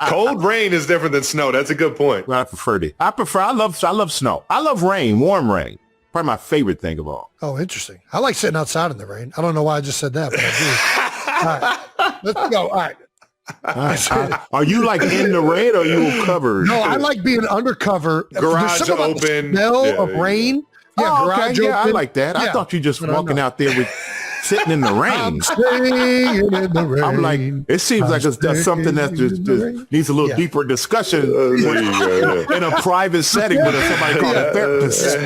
Cold rain is different than snow. That's a good point. Well, I love snow. I love rain, warm rain. Probably my favorite thing of all. Oh, interesting. I like sitting outside in the rain. I don't know why I just said that, but I do. All right, let's go. All right. Are you like in the rain or are you covered? No, I like being undercover. Garage open. The smell of rain. Yeah, garage open. I like that. I thought you just walking out there with sitting in the rain. I'm staying in the rain. I'm like, it seems like that's something that just needs a little deeper discussion in a private setting with somebody called a therapist.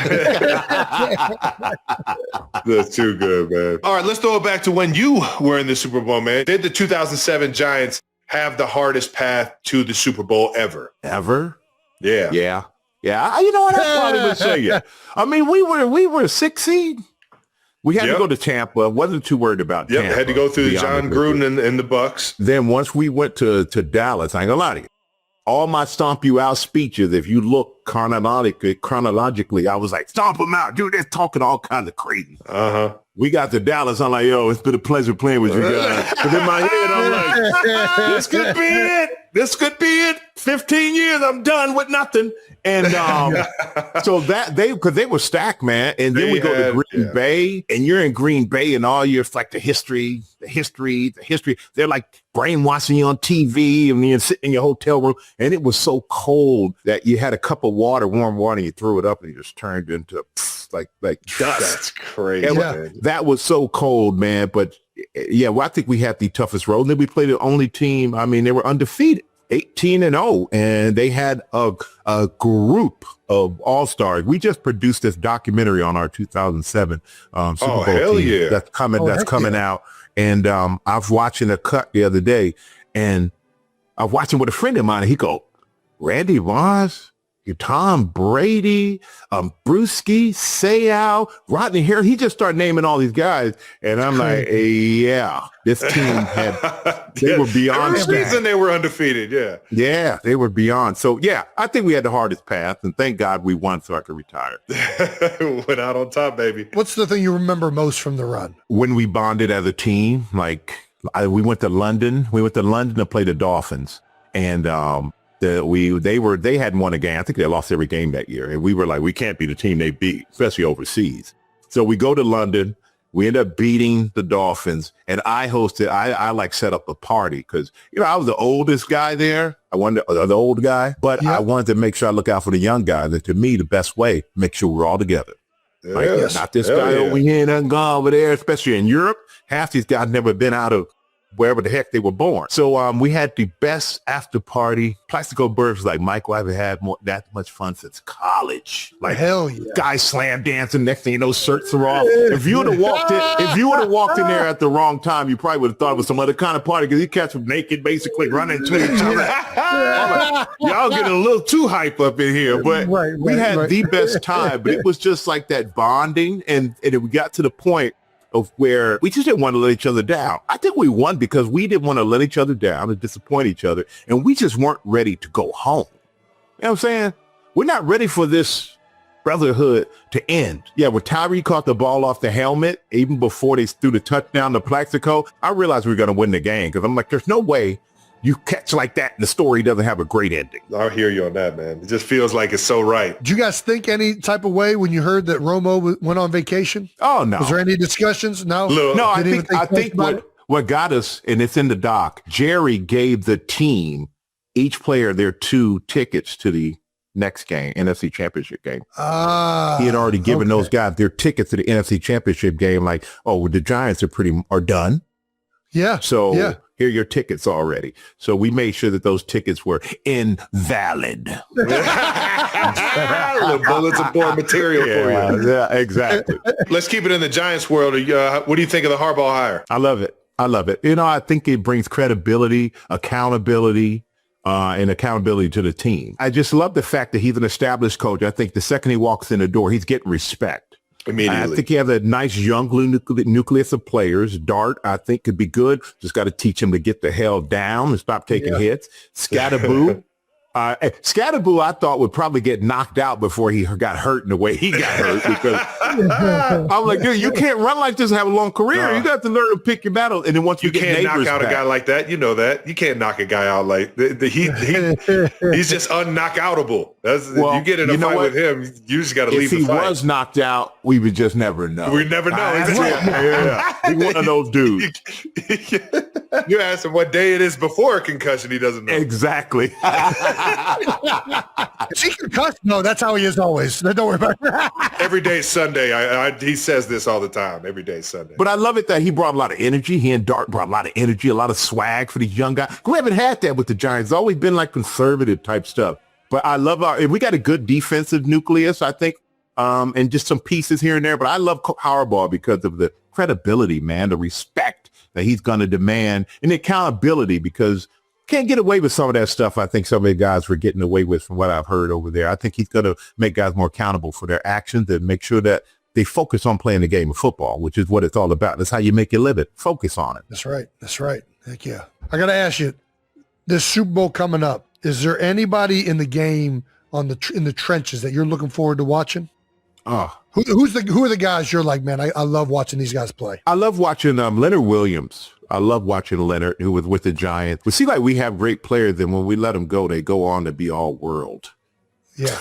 That's too good, man. All right, let's throw it back to when you were in the Super Bowl, man. Did the 2007 Giants have the hardest path to the Super Bowl ever? Ever? Yeah. Yeah. You know what? I probably would say yeah. I mean, we were a 6 seed. We had to go to Tampa. Wasn't too worried about Tampa. Had to go through John Gruden and the Bucks. Then once we went to Dallas, I ain't gonna lie to you. All my stomp you out speeches, if you look chronologically, I was like, stomp them out. Dude, they're talking all kinds of crazy. Uh-huh. We got to Dallas. I'm like, yo, it's been a pleasure playing with you guys. But in my head, I'm like, this could be it. This could be it. 15 years, I'm done with nothing. And so because they were stacked, man. And then we go to Green Bay, and you're in Green Bay, and all your like the history. They're like brainwashing you on TV, and you're sitting in your hotel room, and it was so cold that you had a cup of warm water, and you threw it up, and you just turned into like dust. That's crazy. Man. That was so cold, man. But I think we had the toughest road. And then we played the only team. I mean, they were undefeated. 18-0, and they had a group of all-stars. We just produced this documentary on our 2007 Super Bowl team that's coming out. And I was watching a cut the other day, and I was watching with a friend of mine, and he go, Randy Moss? Tom Brady, Brewski, Sayal, Rodney Harris. He just started naming all these guys. And I'm like, yeah, this team they were beyond the reason they were undefeated. Yeah. Yeah, they were beyond. So, yeah, I think we had the hardest path. And thank God we won so I could retire. Went out on top, baby. What's the thing you remember most from the run? When we bonded as a team, we went to London. We went to London to play the Dolphins. And they hadn't won a game. I think they lost every game that year. And we were like, we can't be the team they beat, especially overseas. So we go to London. We end up beating the Dolphins. And I set up a party because, I was the oldest guy there. I wanted the old guy, but I wanted to make sure I look out for the young guys. And to me, the best way, make sure we're all together. Not this guy over here and gone over there, especially in Europe. Half these guys never been out of wherever the heck they were born. So we had the best after party. Plaxico Burrs, like, Michael, I haven't had that much fun since college. Like, hell yeah. Guys slam dancing. Next thing you know, shirts are off. If you would have walked in there at the wrong time, you probably would have thought it was some other kind of party because you catch them naked, basically running to each other. Y'all getting a little too hype up in here, but we had the best time. But it was just like that bonding, and we got to the point of where we just didn't want to let each other down. I think we won because we didn't want to let each other down and disappoint each other. And we just weren't ready to go home. You know what I'm saying? We're not ready for this brotherhood to end. Yeah, when Tyree caught the ball off the helmet, even before they threw the touchdown to Plaxico, I realized we were going to win the game because I'm like, there's no way you catch like that and the story doesn't have a great ending. I'll hear you on that, man. It just feels like it's so right. Did you guys think any type of way when you heard that Romo went on vacation? Oh, no. Was there any discussions? No? No, I think what got us, and it's in the doc, Jerry gave the team, each player, their 2 tickets to the next game, NFC Championship game. He had already given those guys their tickets to the NFC Championship game, like, the Giants are done. Yeah. So here are your tickets already. So we made sure that those tickets were invalid. The bulletin board material for you. Yeah, exactly. Let's keep it in the Giants world. What do you think of the Harbaugh hire? I love it. I think it brings credibility, accountability, and accountability to the team. I just love the fact that he's an established coach. I think the second he walks in the door, he's getting respect. Immediately. I think he has a nice young nucleus of players. Dart, I think, could be good. Just got to teach him to get the hell down and stop taking hits. Scatterboo. Scatterboo, I thought, would probably get knocked out before he got hurt in the way he got hurt. Because I'm like, dude, you can't run like this and have a long career. You got to learn to pick your battles. And then once you can't knock out a guy like that, you know that. You can't knock a guy out like he's just unknockoutable. You get in a fight with him, you just got to leave the fight. If he was knocked out, we would just never know. We never know. He's one of those dudes. You ask him what day it is before a concussion, he doesn't know. Exactly. Is he concussed? No, that's how he is always. Don't worry about it. Every day Sunday. He says this all the time. Every day Sunday. But I love it that he brought a lot of energy. He and Dart brought a lot of energy, a lot of swag for these young guys. We haven't had that with the Giants. It's always been like conservative type stuff. But I love we got a good defensive nucleus, I think, and just some pieces here and there. But I love Harbaugh because of the credibility, man, the respect that he's going to demand, and the accountability, because can't get away with some of that stuff I think some of the guys were getting away with from what I've heard over there. I think he's going to make guys more accountable for their actions and make sure that they focus on playing the game of football, which is what it's all about. That's how you make your living. Focus on it. That's right. Heck yeah. I got to ask you, this Super Bowl coming up, is there anybody in the game in the trenches that you're looking forward to watching? Who are the guys you're like, man, I love watching these guys play? I love watching Leonard Williams. I love watching Leonard, who was with the Giants. We see like we have great players, and when we let them go, they go on to be all world. Yeah.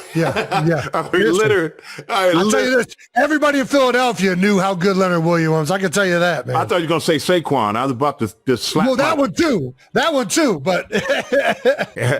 I mean, Leonard. I'll tell you this. Everybody in Philadelphia knew how good Leonard Williams was. I can tell you that, man. I thought you were going to say Saquon. I was about to just slap. Well, that one too. But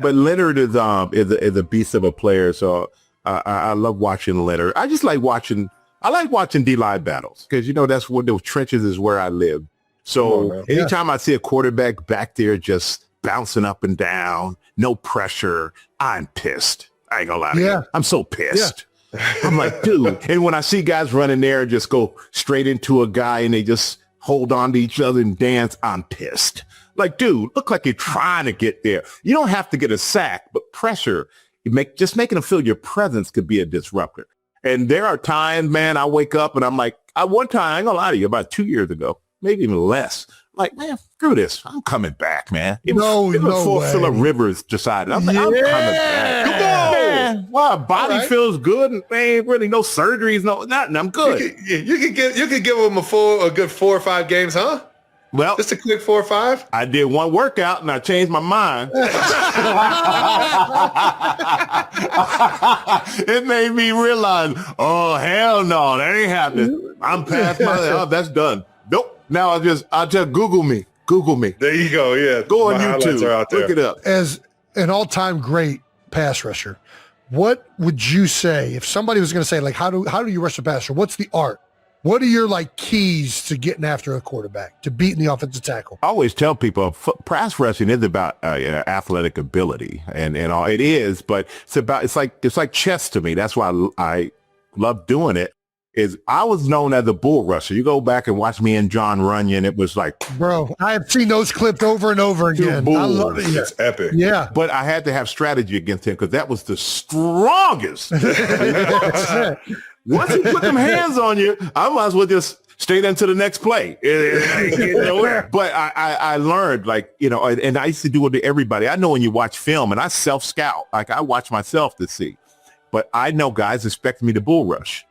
but Leonard is a beast of a player. So I love watching Leonard. I like watching D-line battles because, that's what those trenches is where I live. So anytime I see a quarterback back there just bouncing up and down, no pressure, I'm pissed. I ain't gonna lie to you. I'm so pissed. Yeah. I'm like, dude. And when I see guys running there and just go straight into a guy and they just hold on to each other and dance, I'm pissed. Like, dude, look like you're trying to get there. You don't have to get a sack, but pressure just making them feel your presence could be a disruptor. And there are times, man, I wake up and I'm like, one time, I ain't gonna lie to you, about 2 years ago, maybe even less. Like, man, screw this. I'm coming back, man. No way. Phillip Rivers decided. I'm like, I'm coming back. Come on. Man, my body feels good and ain't really no surgeries, nothing. I'm good. You could give him a good 4 or 5 games, huh? Well, just a quick 4 or 5. I did one workout and I changed my mind. It made me realize, oh hell no, that ain't happening. I'm past that's done. Nope. Now I just Google me. There you go. Yeah. Go on YouTube. Look it up. As an all-time great pass rusher, what would you say if somebody was going to say, like, how do you rush a passer? What's the art? What are your keys to getting after a quarterback, to beating the offensive tackle? I always tell people pass rushing is about athletic ability, and all it is, but it's like chess to me. That's why I love doing it. I was known as a bull rusher. You go back and watch me and John Runyon. It was like, bro, I have seen those clipped over and over again. I love it. It's epic. Yeah. But I had to have strategy against him because that was the strongest. Once he put them hands on you, I might as well just stay into the next play. But I learned, and I used to do it to everybody. I know when you watch film and I self-scout, I watch myself to see. But I know guys expect me to bull rush.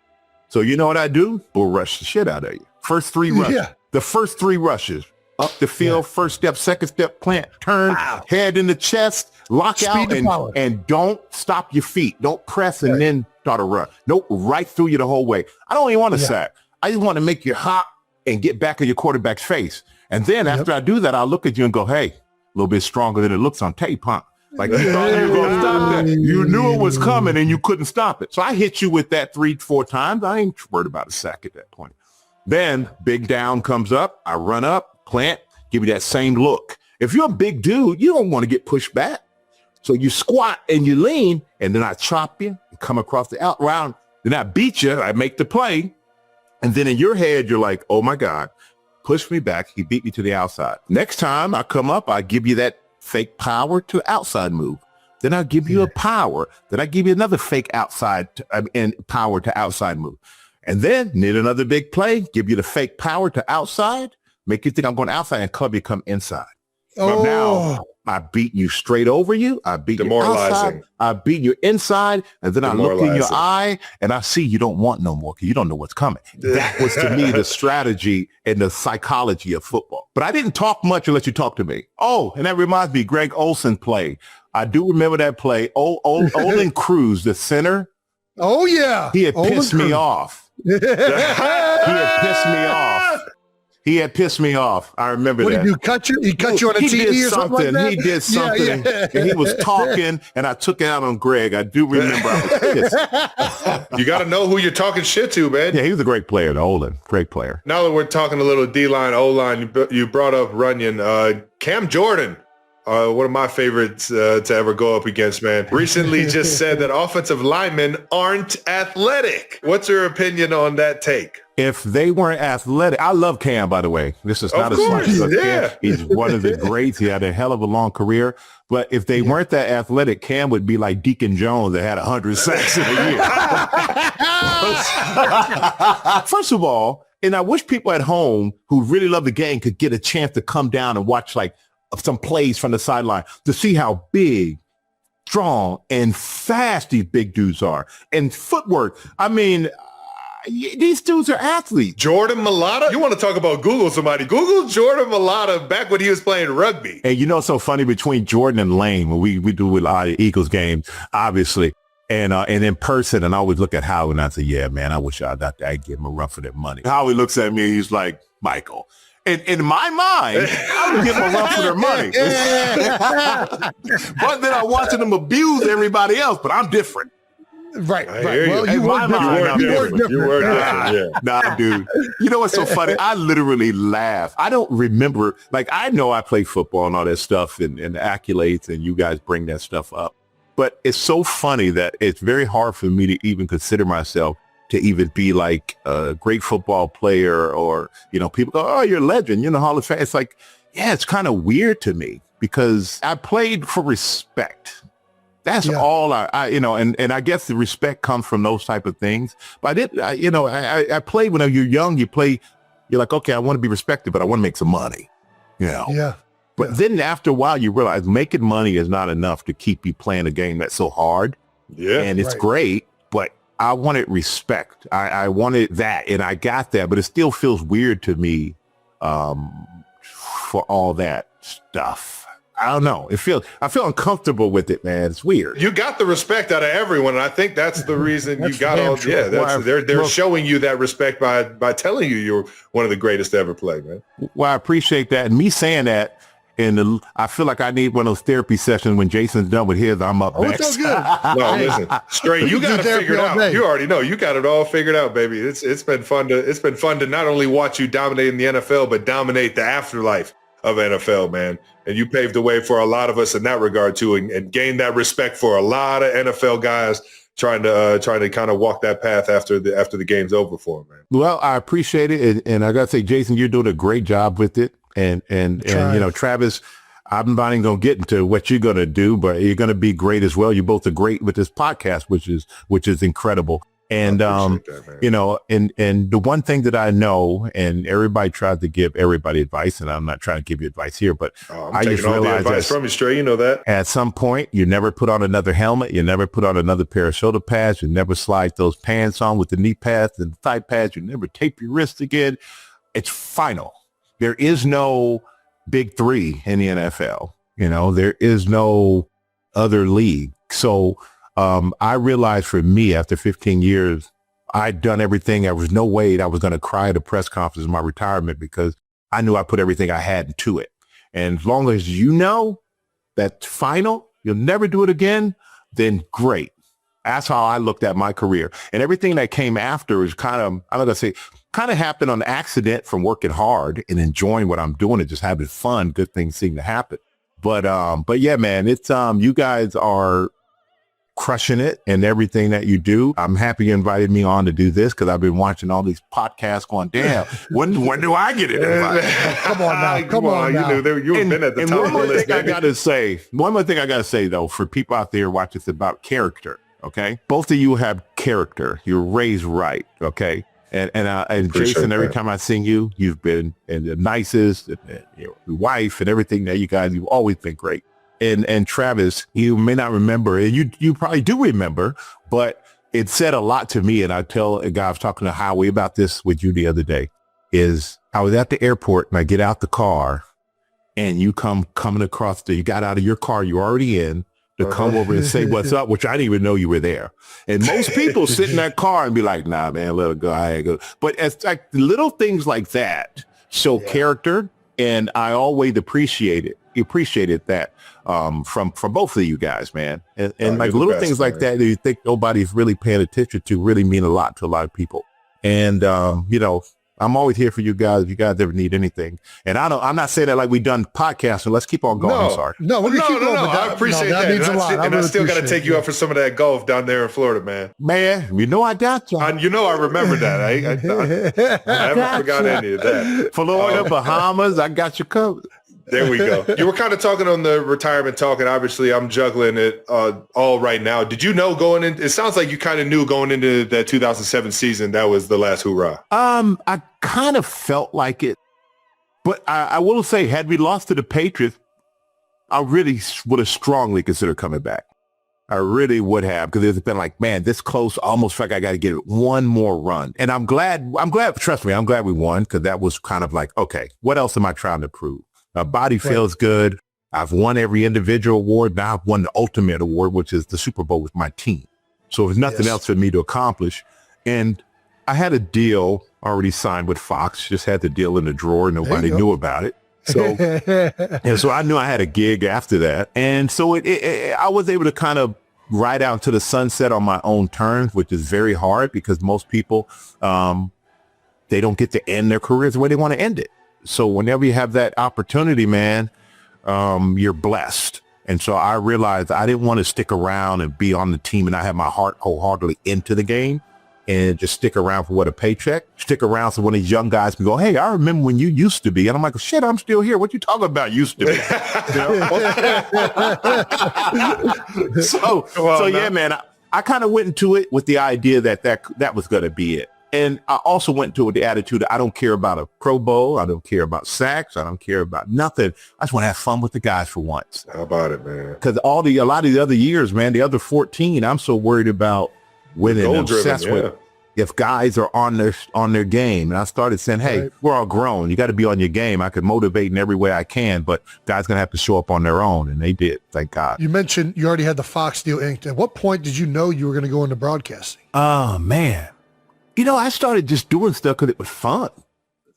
So you know what I do? Bull rush the shit out of you. First 3 rushes. Yeah. The first 3 rushes. Up the field, first step, second step, plant, turn, head in the chest, lock out, and don't stop your feet. Don't press and then start a run. Nope, right through you the whole way. I don't even want to sack. I just want to make you hop and get back in your quarterback's face. And then after I do that, I'll look at you and go, hey, a little bit stronger than it looks on tape, huh? Like you thought you were going to stop that. You knew it was coming and you couldn't stop it. So I hit you with that 3-4 times. I ain't worried about a sack at that point. Then big down comes up. I run up, plant, give you that same look. If you're a big dude, you don't want to get pushed back. So you squat and you lean, and then I chop you and come across the out round. Then I beat you. I make the play. And then in your head, you're like, oh, my God, push me back. He beat me to the outside. Next time I come up, I give you that fake power to outside move. Then I'll give you a power. Then I give you another fake outside and power to outside move. And then need another big play, give you the fake power to outside, make you think I'm going outside and club you come inside. But now I beat you straight over you. I beat you outside. I beat you inside. And then I look in your eye and I see you don't want no more because you don't know what's coming. That was to me the strategy and the psychology of football. But I didn't talk much unless you talk to me. Oh, and that reminds me, Greg Olsen play. I do remember that play. Olin Cruz, the center. Oh, yeah. He had pissed me off. He had pissed me off. I remember that. What did you cut you? He cut you on a TV or something like that? He did something. Yeah. And he was talking, and I took it out on Greg. I do remember I was pissed. You got to know who you're talking shit to, man. Yeah, he was a great player, the Olin. Great player. Now that we're talking a little D-line, O-line, you brought up Runyon. Cam Jordan. One of my favorites to ever go up against, man. Recently just said that offensive linemen aren't athletic. What's your opinion on that take? If they weren't athletic, I love Cam, by the way. This is not a slight. Yeah. He's one of the greats. He had a hell of a long career. But if they weren't that athletic, Cam would be like Deacon Jones that had 100 sacks in a year. First of all, and I wish people at home who really love the game could get a chance to come down and watch some plays from the sideline to see how big, strong, and fast these big dudes are. And footwork. I mean, these dudes are athletes. Jordan Mailata? You want to talk about Google somebody. Google Jordan Mailata back when he was playing rugby. And you know what's so funny between Jordan and Lane, when we do a lot of Eagles games, obviously, and in person, and I always look at Howie and I say, yeah, man, I wish I'd give him a run for their money. Howie looks at me, he's like, Michael. In my mind, I would give them a run for their money. But then I'm watching them abuse everybody else, but I'm different. Right. Well, you were different. Nah, dude. You know what's so funny? I literally laugh. I don't remember, I know I play football and all that stuff and the accolades, and you guys bring that stuff up. But it's so funny that it's very hard for me to even consider myself to even be like a great football player, or, people go, oh, you're a legend, Hall of Fame. It's like, yeah, it's kind of weird to me because I played for respect. That's all I and I guess the respect comes from those type of things. But I played when you're young, you're like, okay, I want to be respected, but I want to make some money, Yeah. But then after a while, you realize making money is not enough to keep you playing a game that's so hard. Yeah. And it's great, but I wanted respect. I wanted that, and I got that, but it still feels weird to me for all that stuff. I don't know. I feel uncomfortable with it, man. It's weird. You got the respect out of everyone, and I think that's the reason you got all. True. Yeah, they're showing you that respect by telling you you're one of the greatest to ever play, man. Well, I appreciate that, and me saying that. And I feel like I need one of those therapy sessions when Jason's done with his. I'm up next. It's so good. No, listen, straight. You got to figure it out. You already know. You got it all figured out, baby. It's been fun to not only watch you dominate in the NFL, but dominate the afterlife of NFL, man. And you paved the way for a lot of us in that regard too, and gained that respect for a lot of NFL guys trying to kind of walk that path after the game's over for them, man. Well, I appreciate it, and I gotta say, Jason, you're doing a great job with it. And Travis, I'm not even going to get into what you're going to do, but you're going to be great as well. You both are great with this podcast, which is incredible. And, and the one thing that I know, and everybody tries to give everybody advice, and I'm not trying to give you advice here, but I just realized advice from you, straight. You know that at some point you never put on another helmet. You never put on another pair of shoulder pads. You never slide those pants on with the knee pads and thigh pads. You never tape your wrist again. It's final. There is no big three in the NFL. There is no other league. So I realized for me, after 15 years, I'd done everything. There was no way that I was going to cry at a press conference in my retirement because I knew I put everything I had into it. And as long as you know that's final, you'll never do it again, then great. That's how I looked at my career. And everything that came after is kind of happened on accident from working hard and enjoying what I'm doing and just having fun. Good things seem to happen. But yeah, man, it's, you guys are crushing it and everything that you do. I'm happy you invited me on to do this because I've been watching all these podcasts going, damn, when do I get it invited? Come on now. You've been at the top of the list. One more thing I got to say, though, for people out there watching, it's about character. Okay. Both of you have character. You're raised right. Okay. And Jason, every time I seen you, you've been the nicest, and your wife and everything that you've always been great. And Travis, you may not remember, and you probably do remember, but it said a lot to me. And I tell a guy, I was talking to Howie about this with you the other day, is I was at the airport and I get out the car and you coming across you got out of your car you're already in, to come over and say what's up, which I didn't even know you were there. And most people sit in that car and be like, nah, man, let it go. I ain't go. But it's like little things like that show character. And I always appreciated that from both of you guys, man. And like little things like that you think nobody's really paying attention to really mean a lot to a lot of people. And, I'm always here for you guys if you guys ever need anything. And I'm not saying that like we done podcasting. Let's keep on going. I'm sorry. No, I appreciate that. Means a lot. And I still got to take you out for some of that golf down there in Florida, man. Man, I got you. I remember that. I haven't forgot any of that. Florida, Bahamas, I got you covered. There we go. You were kind of talking on the retirement talk, and obviously I'm juggling it all right now. Did you know going in? It sounds like you kind of knew going into that 2007 season that was the last hoorah. I kind of felt like it, but I will say, had we lost to the Patriots, I really would have strongly considered coming back. I really would have, because it's been like, man, this close, almost like I got to get it one more run. And I'm glad, trust me, I'm glad we won, because that was kind of like, okay, what else am I trying to prove? My body feels good. I've won every individual award. Now I've won the ultimate award, which is the Super Bowl with my team. So there's nothing else for me to accomplish. And I had a deal already signed with Fox, just had the deal in the drawer. Nobody knew about it. So, and so I knew I had a gig after that. And so I was able to kind of ride out to the sunset on my own terms, which is very hard because most people, they don't get to end their careers the way they want to end it. So whenever you have that opportunity, man, you're blessed. And so I realized I didn't want to stick around and be on the team and I have my heart wholeheartedly into the game. and just stick around for what, a paycheck? Stick around so one of these young guys can go, hey, I remember when you used to be. And I'm like, shit, I'm still here. What you talking about used to be? Yeah, man, I kind of went into it with the idea that was going to be it. And I also went into it with the attitude that I don't care about a Pro Bowl. I don't care about sacks. I don't care about nothing. I just want to have fun with the guys for once. How about it, man? Because a lot of the other years, man, the other 14, I'm so worried about winning. I'm obsessed with if guys are on their game. And I started saying, hey, we're all grown. You got to be on your game. I could motivate in every way I can, but guys going to have to show up on their own. And they did. Thank God. You mentioned you already had the Fox deal inked. At what point did you know you were going to go into broadcasting? Oh, man. I started just doing stuff because it was fun.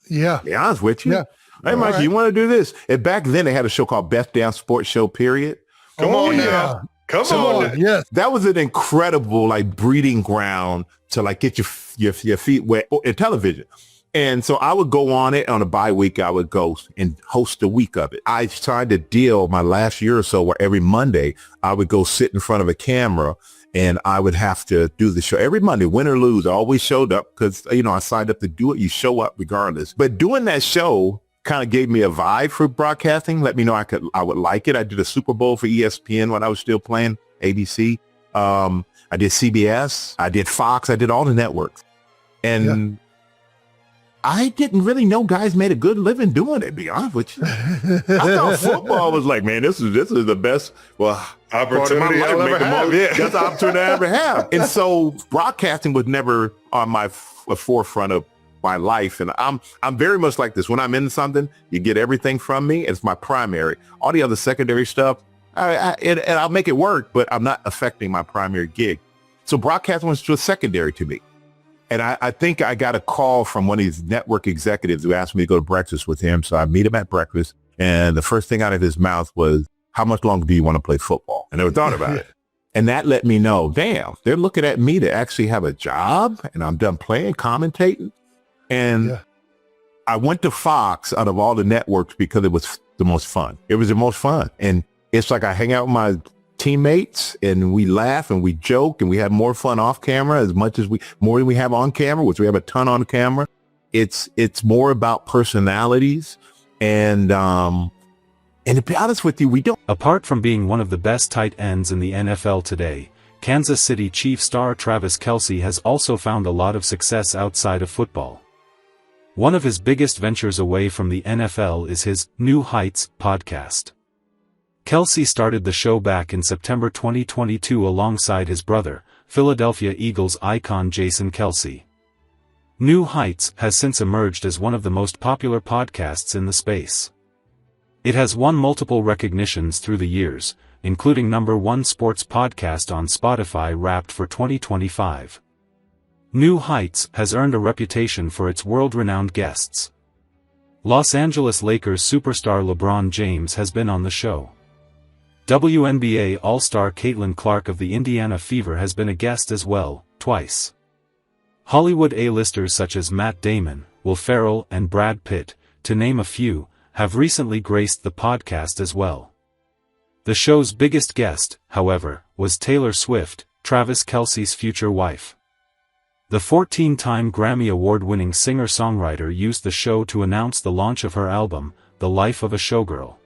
Yeah. To be honest with you. Yeah. Hey, Mike, you want to do this? And back then they had a show called Best Damn Sports Show, period. Come on now. Come on. Yes. That was an incredible breeding ground to get your feet wet in television. And so I would go on it on a bye week. I would go and host a week of it. I signed a deal my last year or so where every Monday I would go sit in front of a camera and I would have to do the show every Monday, win or lose. I always showed up because, I signed up to do it. You show up regardless. But doing that show kind of gave me a vibe for broadcasting. Let me know I would like it. I did a Super Bowl for ESPN when I was still playing ABC. I did CBS. I did Fox. I did all the networks. And I didn't really know guys made a good living doing it, to be honest with you. I thought football was man, this is the best opportunity I'll ever have. That's the opportunity I ever have. And so broadcasting was never on my forefront of my life. And I'm very much like this. When I'm in something, you get everything from me. It's my primary. All the other secondary stuff, and I'll make it work, but I'm not affecting my primary gig. So broadcasting was just secondary to me. And I think I got a call from one of these network executives who asked me to go to breakfast with him. So I meet him at breakfast. And the first thing out of his mouth was, how much longer do you want to play football? I never thought about it. And that let me know, damn, they're looking at me to actually have a job. And I'm done playing, commentating. And I went to Fox out of all the networks because it was the most fun. It was the most fun. And it's like I hang out with my teammates and we laugh and we joke and we have more fun off camera more than we have on camera, which we have a ton on camera. It's more about personalities and to be honest with you, we don't. Apart from being one of the best tight ends in the NFL today, Kansas City Chiefs star Travis Kelce has also found a lot of success outside of football. One of his biggest ventures away from the NFL is his New Heights podcast. Kelce started the show back in September 2022 alongside his brother, Philadelphia Eagles icon Jason Kelce. New Heights has since emerged as one of the most popular podcasts in the space. It has won multiple recognitions through the years, including #1 sports podcast on Spotify Wrapped for 2025. New Heights has earned a reputation for its world-renowned guests. Los Angeles Lakers superstar LeBron James has been on the show. WNBA All-Star Caitlin Clark of the Indiana Fever has been a guest as well, twice. Hollywood A-listers such as Matt Damon, Will Ferrell and Brad Pitt, to name a few, have recently graced the podcast as well. The show's biggest guest, however, was Taylor Swift, Travis Kelce's future wife. The 14-time Grammy Award-winning singer-songwriter used the show to announce the launch of her album, The Life of a Showgirl.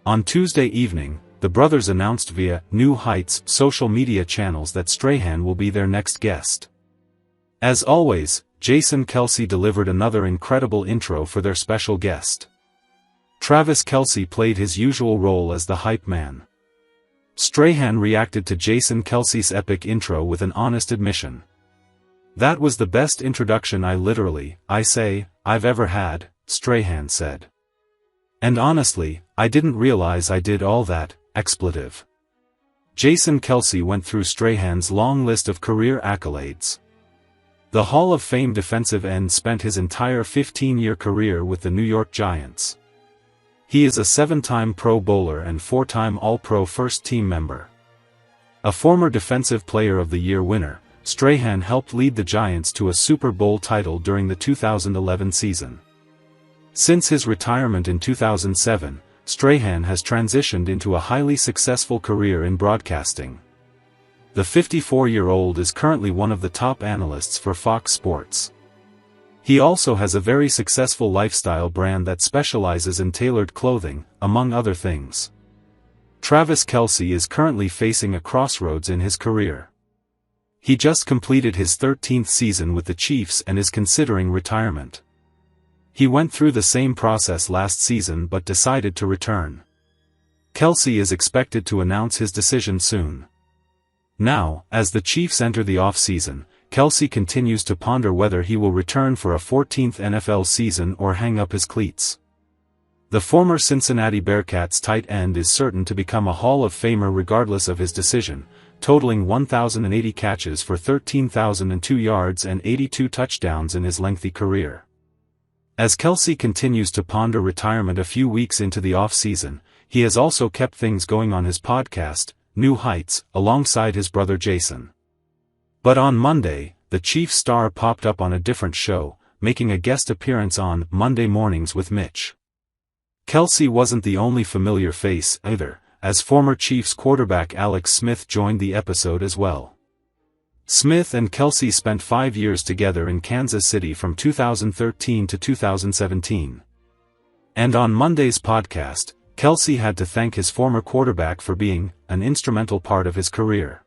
On Tuesday evening, the brothers announced via New Heights social media channels that Strahan will be their next guest. As always, Jason Kelce delivered another incredible intro for their special guest. Travis Kelce played his usual role as the hype man. Strahan reacted to Jason Kelce's epic intro with an honest admission. "That was the best introduction I've ever had," Strahan said. "And honestly, I didn't realize I did all that," expletive. Jason Kelce went through Strahan's long list of career accolades. The Hall of Fame defensive end spent his entire 15-year career with the New York Giants. He is a 7-time Pro Bowler and 4-time All-Pro first-team member. A former Defensive Player of the Year winner, Strahan helped lead the Giants to a Super Bowl title during the 2011 season. Since his retirement in 2007, Strahan has transitioned into a highly successful career in broadcasting. The 54-year-old is currently one of the top analysts for Fox Sports. He also has a very successful lifestyle brand that specializes in tailored clothing, among other things. Travis Kelce is currently facing a crossroads in his career. He just completed his 13th season with the Chiefs and is considering retirement. He went through the same process last season but decided to return. Kelce is expected to announce his decision soon. Now, as the Chiefs enter the off-season, Kelce continues to ponder whether he will return for a 14th NFL season or hang up his cleats. The former Cincinnati Bearcats tight end is certain to become a Hall of Famer regardless of his decision, totaling 1,080 catches for 13,002 yards and 82 touchdowns in his lengthy career. As Kelce continues to ponder retirement a few weeks into the off-season, he has also kept things going on his podcast, New Heights, alongside his brother Jason. But on Monday, the Chiefs star popped up on a different show, making a guest appearance on Monday Mornings with Mitch. Kelce wasn't the only familiar face either, as former Chiefs quarterback Alex Smith joined the episode as well. Smith and Kelce spent 5 years together in Kansas City from 2013 to 2017. And on Monday's podcast, Kelce had to thank his former quarterback for being an instrumental part of his career.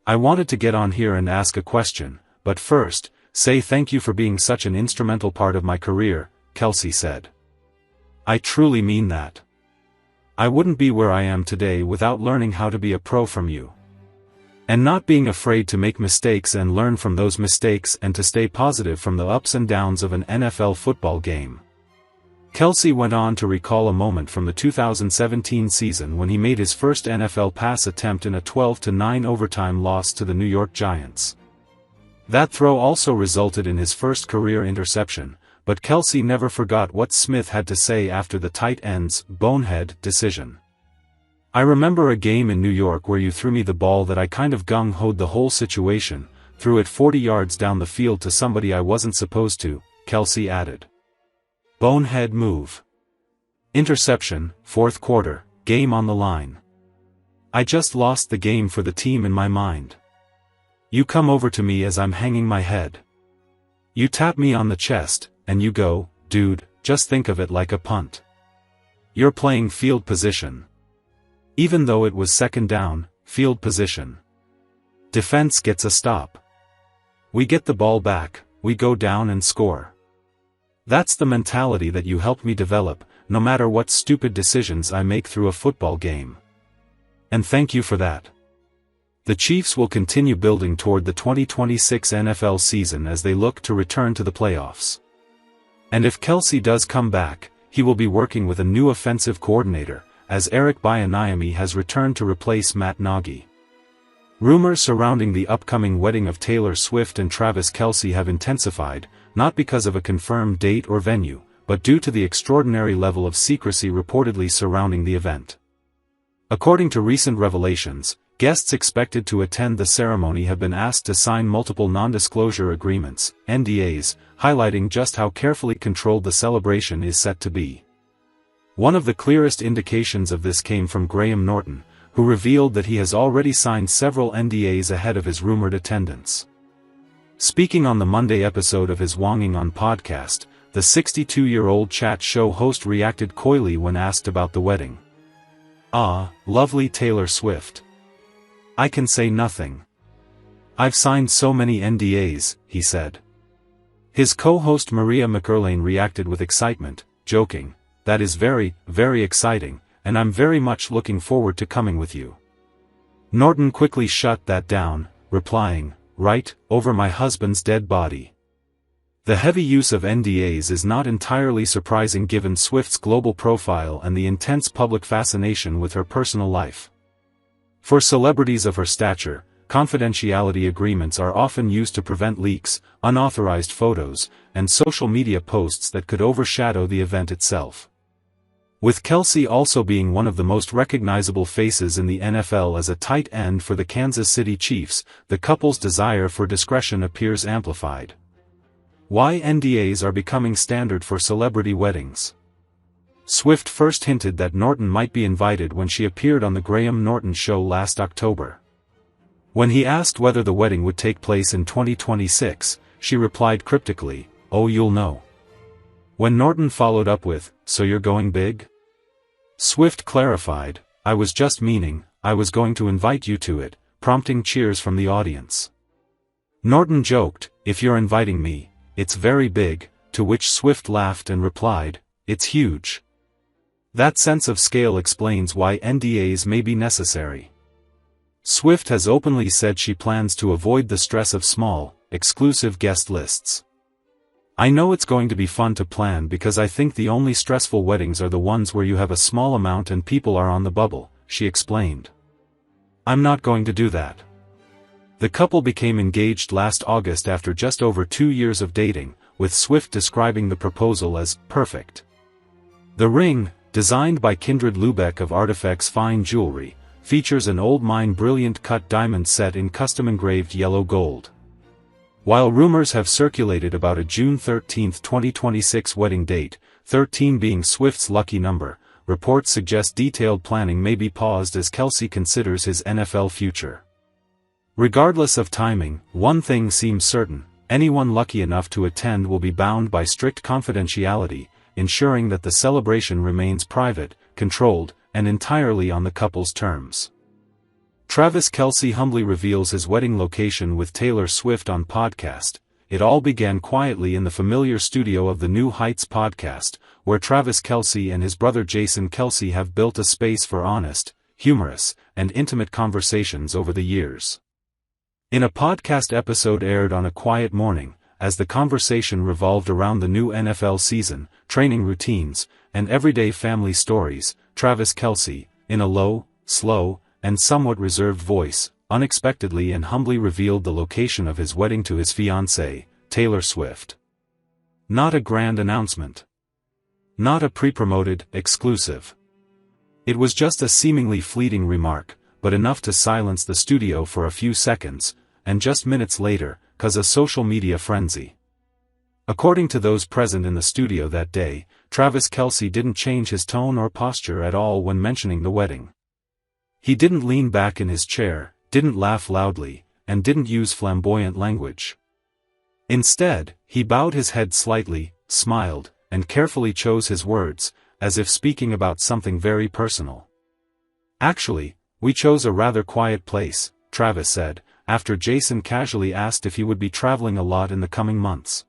"I wanted to get on here and ask a question, but first, say thank you for being such an instrumental part of my career," Kelce said. "I truly mean that. I wouldn't be where I am today without learning how to be a pro from you. And not being afraid to make mistakes and learn from those mistakes and to stay positive from the ups and downs of an NFL football game." Kelce went on to recall a moment from the 2017 season when he made his first NFL pass attempt in a 12-9 overtime loss to the New York Giants. That throw also resulted in his first career interception, but Kelce never forgot what Smith had to say after the tight end's bonehead decision. "I remember a game in New York where you threw me the ball that I kind of gung-hoed the whole situation, threw it 40 yards down the field to somebody I wasn't supposed to," Kelce added. Bonehead move. Interception, fourth quarter, game on the line. "I just lost the game for the team in my mind. You come over to me as I'm hanging my head. You tap me on the chest, and you go, 'Dude, just think of it like a punt. You're playing field position.' Even though it was second down, field position. Defense gets a stop. We get the ball back, we go down and score. That's the mentality that you helped me develop, no matter what stupid decisions I make through a football game. And thank you for that." The Chiefs will continue building toward the 2026 NFL season as they look to return to the playoffs. And if Kelce does come back, he will be working with a new offensive coordinator, as Eric Bieniemy has returned to replace Matt Nagy. Rumors surrounding the upcoming wedding of Taylor Swift and Travis Kelce have intensified, not because of a confirmed date or venue, but due to the extraordinary level of secrecy reportedly surrounding the event. According to recent revelations, guests expected to attend the ceremony have been asked to sign multiple non-disclosure agreements, NDAs, highlighting just how carefully controlled the celebration is set to be. One of the clearest indications of this came from Graham Norton, who revealed that he has already signed several NDAs ahead of his rumored attendance. Speaking on the Monday episode of his Wonging On podcast, the 62-year-old chat show host reacted coyly when asked about the wedding. "Ah, lovely Taylor Swift. I can say nothing. I've signed so many NDAs," he said. His co-host Maria McErlane reacted with excitement, joking, "That is very, very exciting, and I'm very much looking forward to coming with you." Norton quickly shut that down, replying, "Right, over my husband's dead body." The heavy use of NDAs is not entirely surprising given Swift's global profile and the intense public fascination with her personal life. For celebrities of her stature, confidentiality agreements are often used to prevent leaks, unauthorized photos, and social media posts that could overshadow the event itself. With Kelce also being one of the most recognizable faces in the NFL as a tight end for the Kansas City Chiefs, the couple's desire for discretion appears amplified. Why NDAs are becoming standard for celebrity weddings? Swift first hinted that Norton might be invited when she appeared on the Graham Norton Show last October. When he asked whether the wedding would take place in 2026, she replied cryptically, "Oh, you'll know." When Norton followed up with, "So you're going big?" Swift clarified, "I was just meaning, I was going to invite you to it," prompting cheers from the audience. Norton joked, "If you're inviting me, it's very big," to which Swift laughed and replied, "It's huge." That sense of scale explains why NDAs may be necessary. Swift has openly said she plans to avoid the stress of small, exclusive guest lists. "I know it's going to be fun to plan because I think the only stressful weddings are the ones where you have a small amount and people are on the bubble," she explained. "I'm not going to do that." The couple became engaged last August after just over 2 years of dating, with Swift describing the proposal as perfect. The ring, designed by Kindred Lubeck of Artifacts Fine Jewelry, features an Old Mine brilliant cut diamond set in custom engraved yellow gold. While rumors have circulated about a June 13, 2026 wedding date, 13 being Swift's lucky number, reports suggest detailed planning may be paused as Kelce considers his NFL future. Regardless of timing, one thing seems certain: anyone lucky enough to attend will be bound by strict confidentiality, ensuring that the celebration remains private, controlled, and entirely on the couple's terms. Travis Kelce humbly reveals his wedding location with Taylor Swift on podcast. It all began quietly in the familiar studio of the New Heights podcast, where Travis Kelce and his brother Jason Kelce have built a space for honest, humorous, and intimate conversations over the years. In a podcast episode aired on a quiet morning, as the conversation revolved around the new NFL season, training routines, and everyday family stories, Travis Kelce, in a low, slow, and somewhat reserved voice, unexpectedly and humbly revealed the location of his wedding to his fiancée, Taylor Swift. Not a grand announcement. Not a pre-promoted, exclusive. It was just a seemingly fleeting remark, but enough to silence the studio for a few seconds, and just minutes later, cause a social media frenzy. According to those present in the studio that day, Travis Kelce didn't change his tone or posture at all when mentioning the wedding. He didn't lean back in his chair, didn't laugh loudly, and didn't use flamboyant language. Instead, he bowed his head slightly, smiled, and carefully chose his words, as if speaking about something very personal. "Actually, we chose a rather quiet place," Travis said, after Jason casually asked if he would be traveling a lot in the coming months.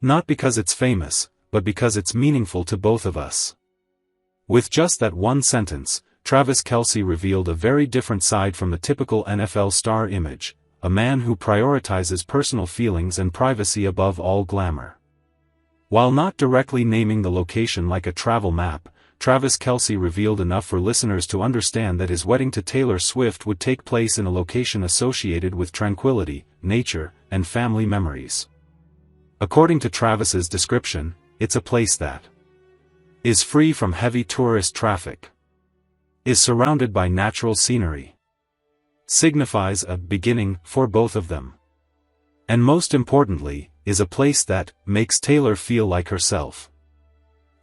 "Not because it's famous, but because it's meaningful to both of us." With just that one sentence, Travis Kelce revealed a very different side from the typical NFL star image, a man who prioritizes personal feelings and privacy above all glamour. While not directly naming the location like a travel map, Travis Kelce revealed enough for listeners to understand that his wedding to Taylor Swift would take place in a location associated with tranquility, nature, and family memories. According to Travis's description, it's a place that is free from heavy tourist traffic, is surrounded by natural scenery, signifies a beginning for both of them, and most importantly, is a place that makes Taylor feel like herself.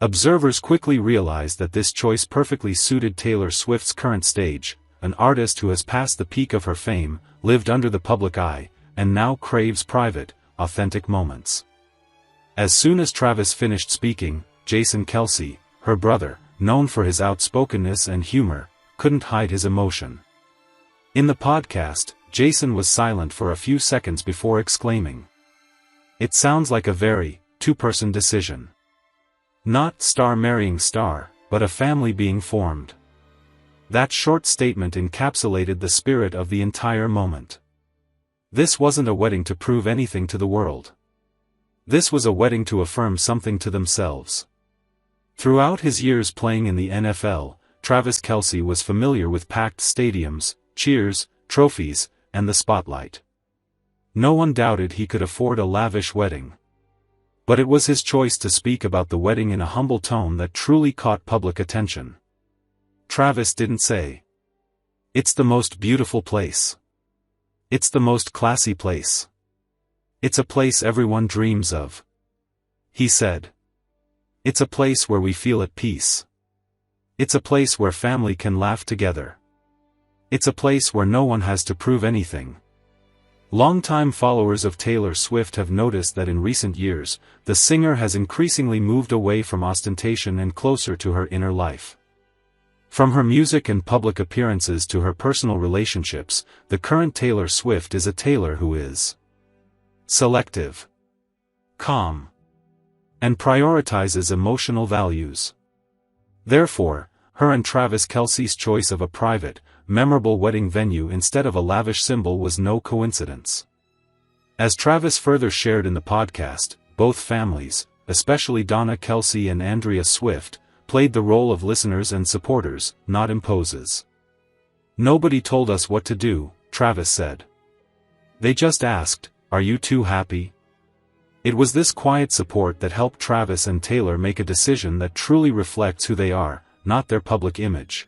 Observers quickly realized that this choice perfectly suited Taylor Swift's current stage, an artist who has passed the peak of her fame, lived under the public eye, and now craves private, authentic moments. As soon as Travis finished speaking, Jason Kelce, her brother, known for his outspokenness and humor, couldn't hide his emotion. In the podcast, Jason was silent for a few seconds before exclaiming, "It sounds like a very two-person decision. Not star marrying star, but a family being formed." That short statement encapsulated the spirit of the entire moment. This wasn't a wedding to prove anything to the world. This was a wedding to affirm something to themselves. Throughout his years playing in the NFL, Travis Kelce was familiar with packed stadiums, cheers, trophies, and the spotlight. No one doubted he could afford a lavish wedding. But it was his choice to speak about the wedding in a humble tone that truly caught public attention. Travis didn't say, "It's the most beautiful place. It's the most classy place. It's a place everyone dreams of." He said, "It's a place where we feel at peace. It's a place where family can laugh together. It's a place where no one has to prove anything. Longtime followers of Taylor Swift have noticed that in recent years, the singer has increasingly moved away from ostentation and closer to her inner life. From her music and public appearances to her personal relationships, the current Taylor Swift is a Taylor who is selective, calm, and prioritizes emotional values. Therefore, her and Travis Kelce's choice of a private, memorable wedding venue instead of a lavish symbol was no coincidence. As Travis further shared in the podcast, both families, especially Donna Kelce and Andrea Swift, played the role of listeners and supporters, not imposes. "Nobody told us what to do," Travis said. "They just asked, 'Are you two happy?'" It was this quiet support that helped Travis and Taylor make a decision that truly reflects who they are, not their public image.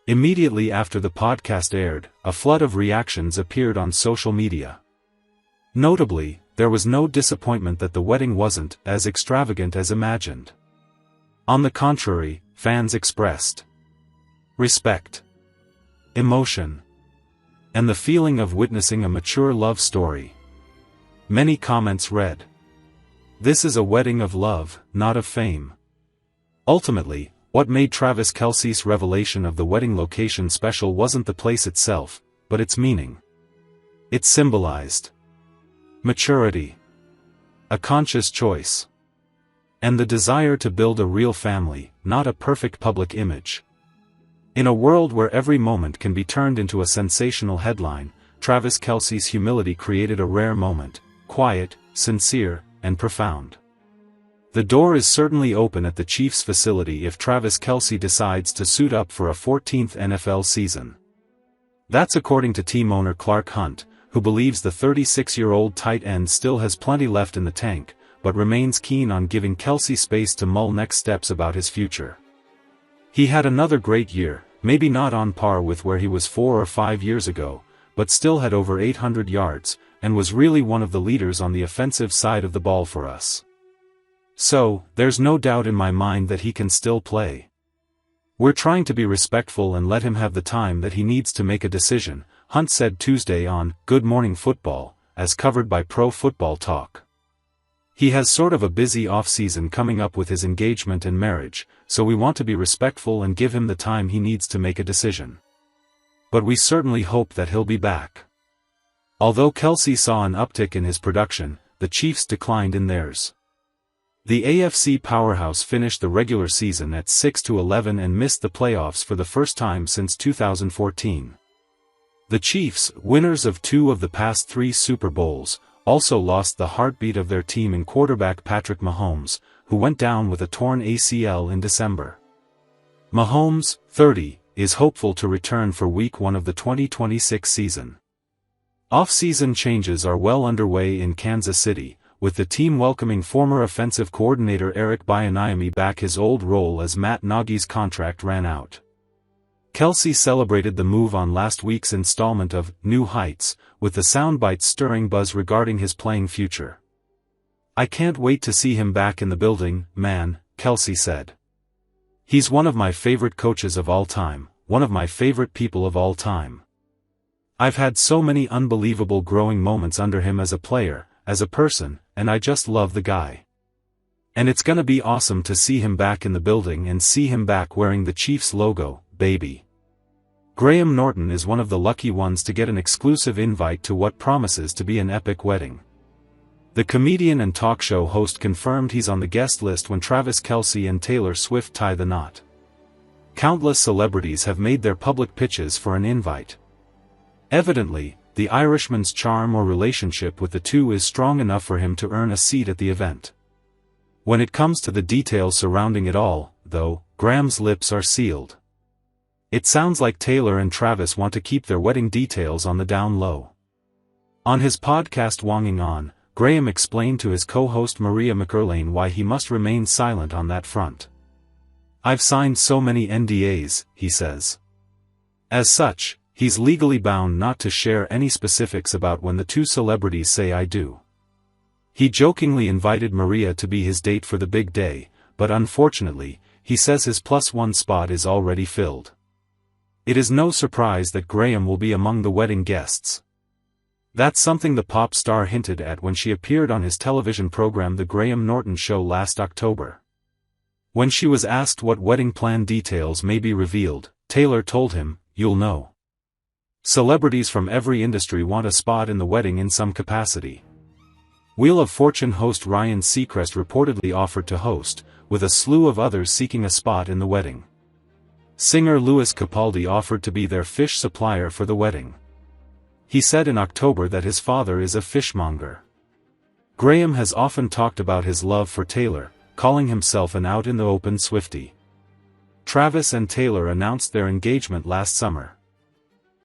Immediately after the podcast aired, a flood of reactions appeared on social media. Notably, there was no disappointment that the wedding wasn't as extravagant as imagined. On the contrary, fans expressed respect, emotion, and the feeling of witnessing a mature love story. Many comments read, "This is a wedding of love, not of fame." Ultimately, what made Travis Kelce's revelation of the wedding location special wasn't the place itself, but its meaning. It symbolized maturity, a conscious choice, and the desire to build a real family, not a perfect public image. In a world where every moment can be turned into a sensational headline, Travis Kelce's humility created a rare moment, quiet, sincere, and profound. The door is certainly open at the Chiefs facility if Travis Kelce decides to suit up for a 14th NFL season. That's according to team owner Clark Hunt, who believes the 36-year-old tight end still has plenty left in the tank, but remains keen on giving Kelce space to mull next steps about his future. He had another great year, maybe not on par with where he was 4 or 5 years ago, but still had over 800 yards, and was really one of the leaders on the offensive side of the ball for us. So, there's no doubt in my mind that he can still play. We're trying to be respectful and let him have the time that he needs to make a decision, Hunt said Tuesday on Good Morning Football, as covered by Pro Football Talk. He has sort of a busy off-season coming up with his engagement and marriage, so we want to be respectful and give him the time he needs to make a decision. But we certainly hope that he'll be back. Although Kelce saw an uptick in his production, the Chiefs declined in theirs. The AFC powerhouse finished the regular season at 6-11 and missed the playoffs for the first time since 2014. The Chiefs, winners of 2 of the past 3 Super Bowls, also lost the heartbeat of their team in quarterback Patrick Mahomes, who went down with a torn ACL in December. Mahomes, 30, is hopeful to return for Week 1 of the 2026 season. Off-season changes are well underway in Kansas City, with the team welcoming former offensive coordinator Eric Bieniemy back his old role as Matt Nagy's contract ran out. Kelce celebrated the move on last week's installment of New Heights, with the soundbite stirring buzz regarding his playing future. "I can't wait to see him back in the building, man," Kelce said. "He's one of my favorite coaches of all time, one of my favorite people of all time. I've had so many unbelievable growing moments under him as a player, as a person, and I just love the guy. And it's gonna be awesome to see him back in the building and see him back wearing the Chiefs logo, baby." Graham Norton is one of the lucky ones to get an exclusive invite to what promises to be an epic wedding. The comedian and talk show host confirmed he's on the guest list when Travis Kelce and Taylor Swift tie the knot. Countless celebrities have made their public pitches for an invite. Evidently, the Irishman's charm or relationship with the two is strong enough for him to earn a seat at the event. When it comes to the details surrounding it all, though, Graham's lips are sealed. It sounds like Taylor and Travis want to keep their wedding details on the down low. On his podcast Wonging On, Graham explained to his co-host Maria McErlane why he must remain silent on that front. "I've signed so many NDAs," he says. As such, he's legally bound not to share any specifics about when the two celebrities say "I do." He jokingly invited Maria to be his date for the big day, but unfortunately, he says his +1 spot is already filled. It is no surprise that Graham will be among the wedding guests. That's something the pop star hinted at when she appeared on his television program The Graham Norton Show last October. When she was asked what wedding plan details may be revealed, Taylor told him, "You'll know." Celebrities from every industry want a spot in the wedding in some capacity. Wheel of Fortune host Ryan Seacrest reportedly offered to host, with a slew of others seeking a spot in the wedding. Singer Louis Capaldi offered to be their fish supplier for the wedding. He said in October that his father is a fishmonger. Graham has often talked about his love for Taylor, calling himself an out-in-the-open Swiftie. Travis and Taylor announced their engagement last summer.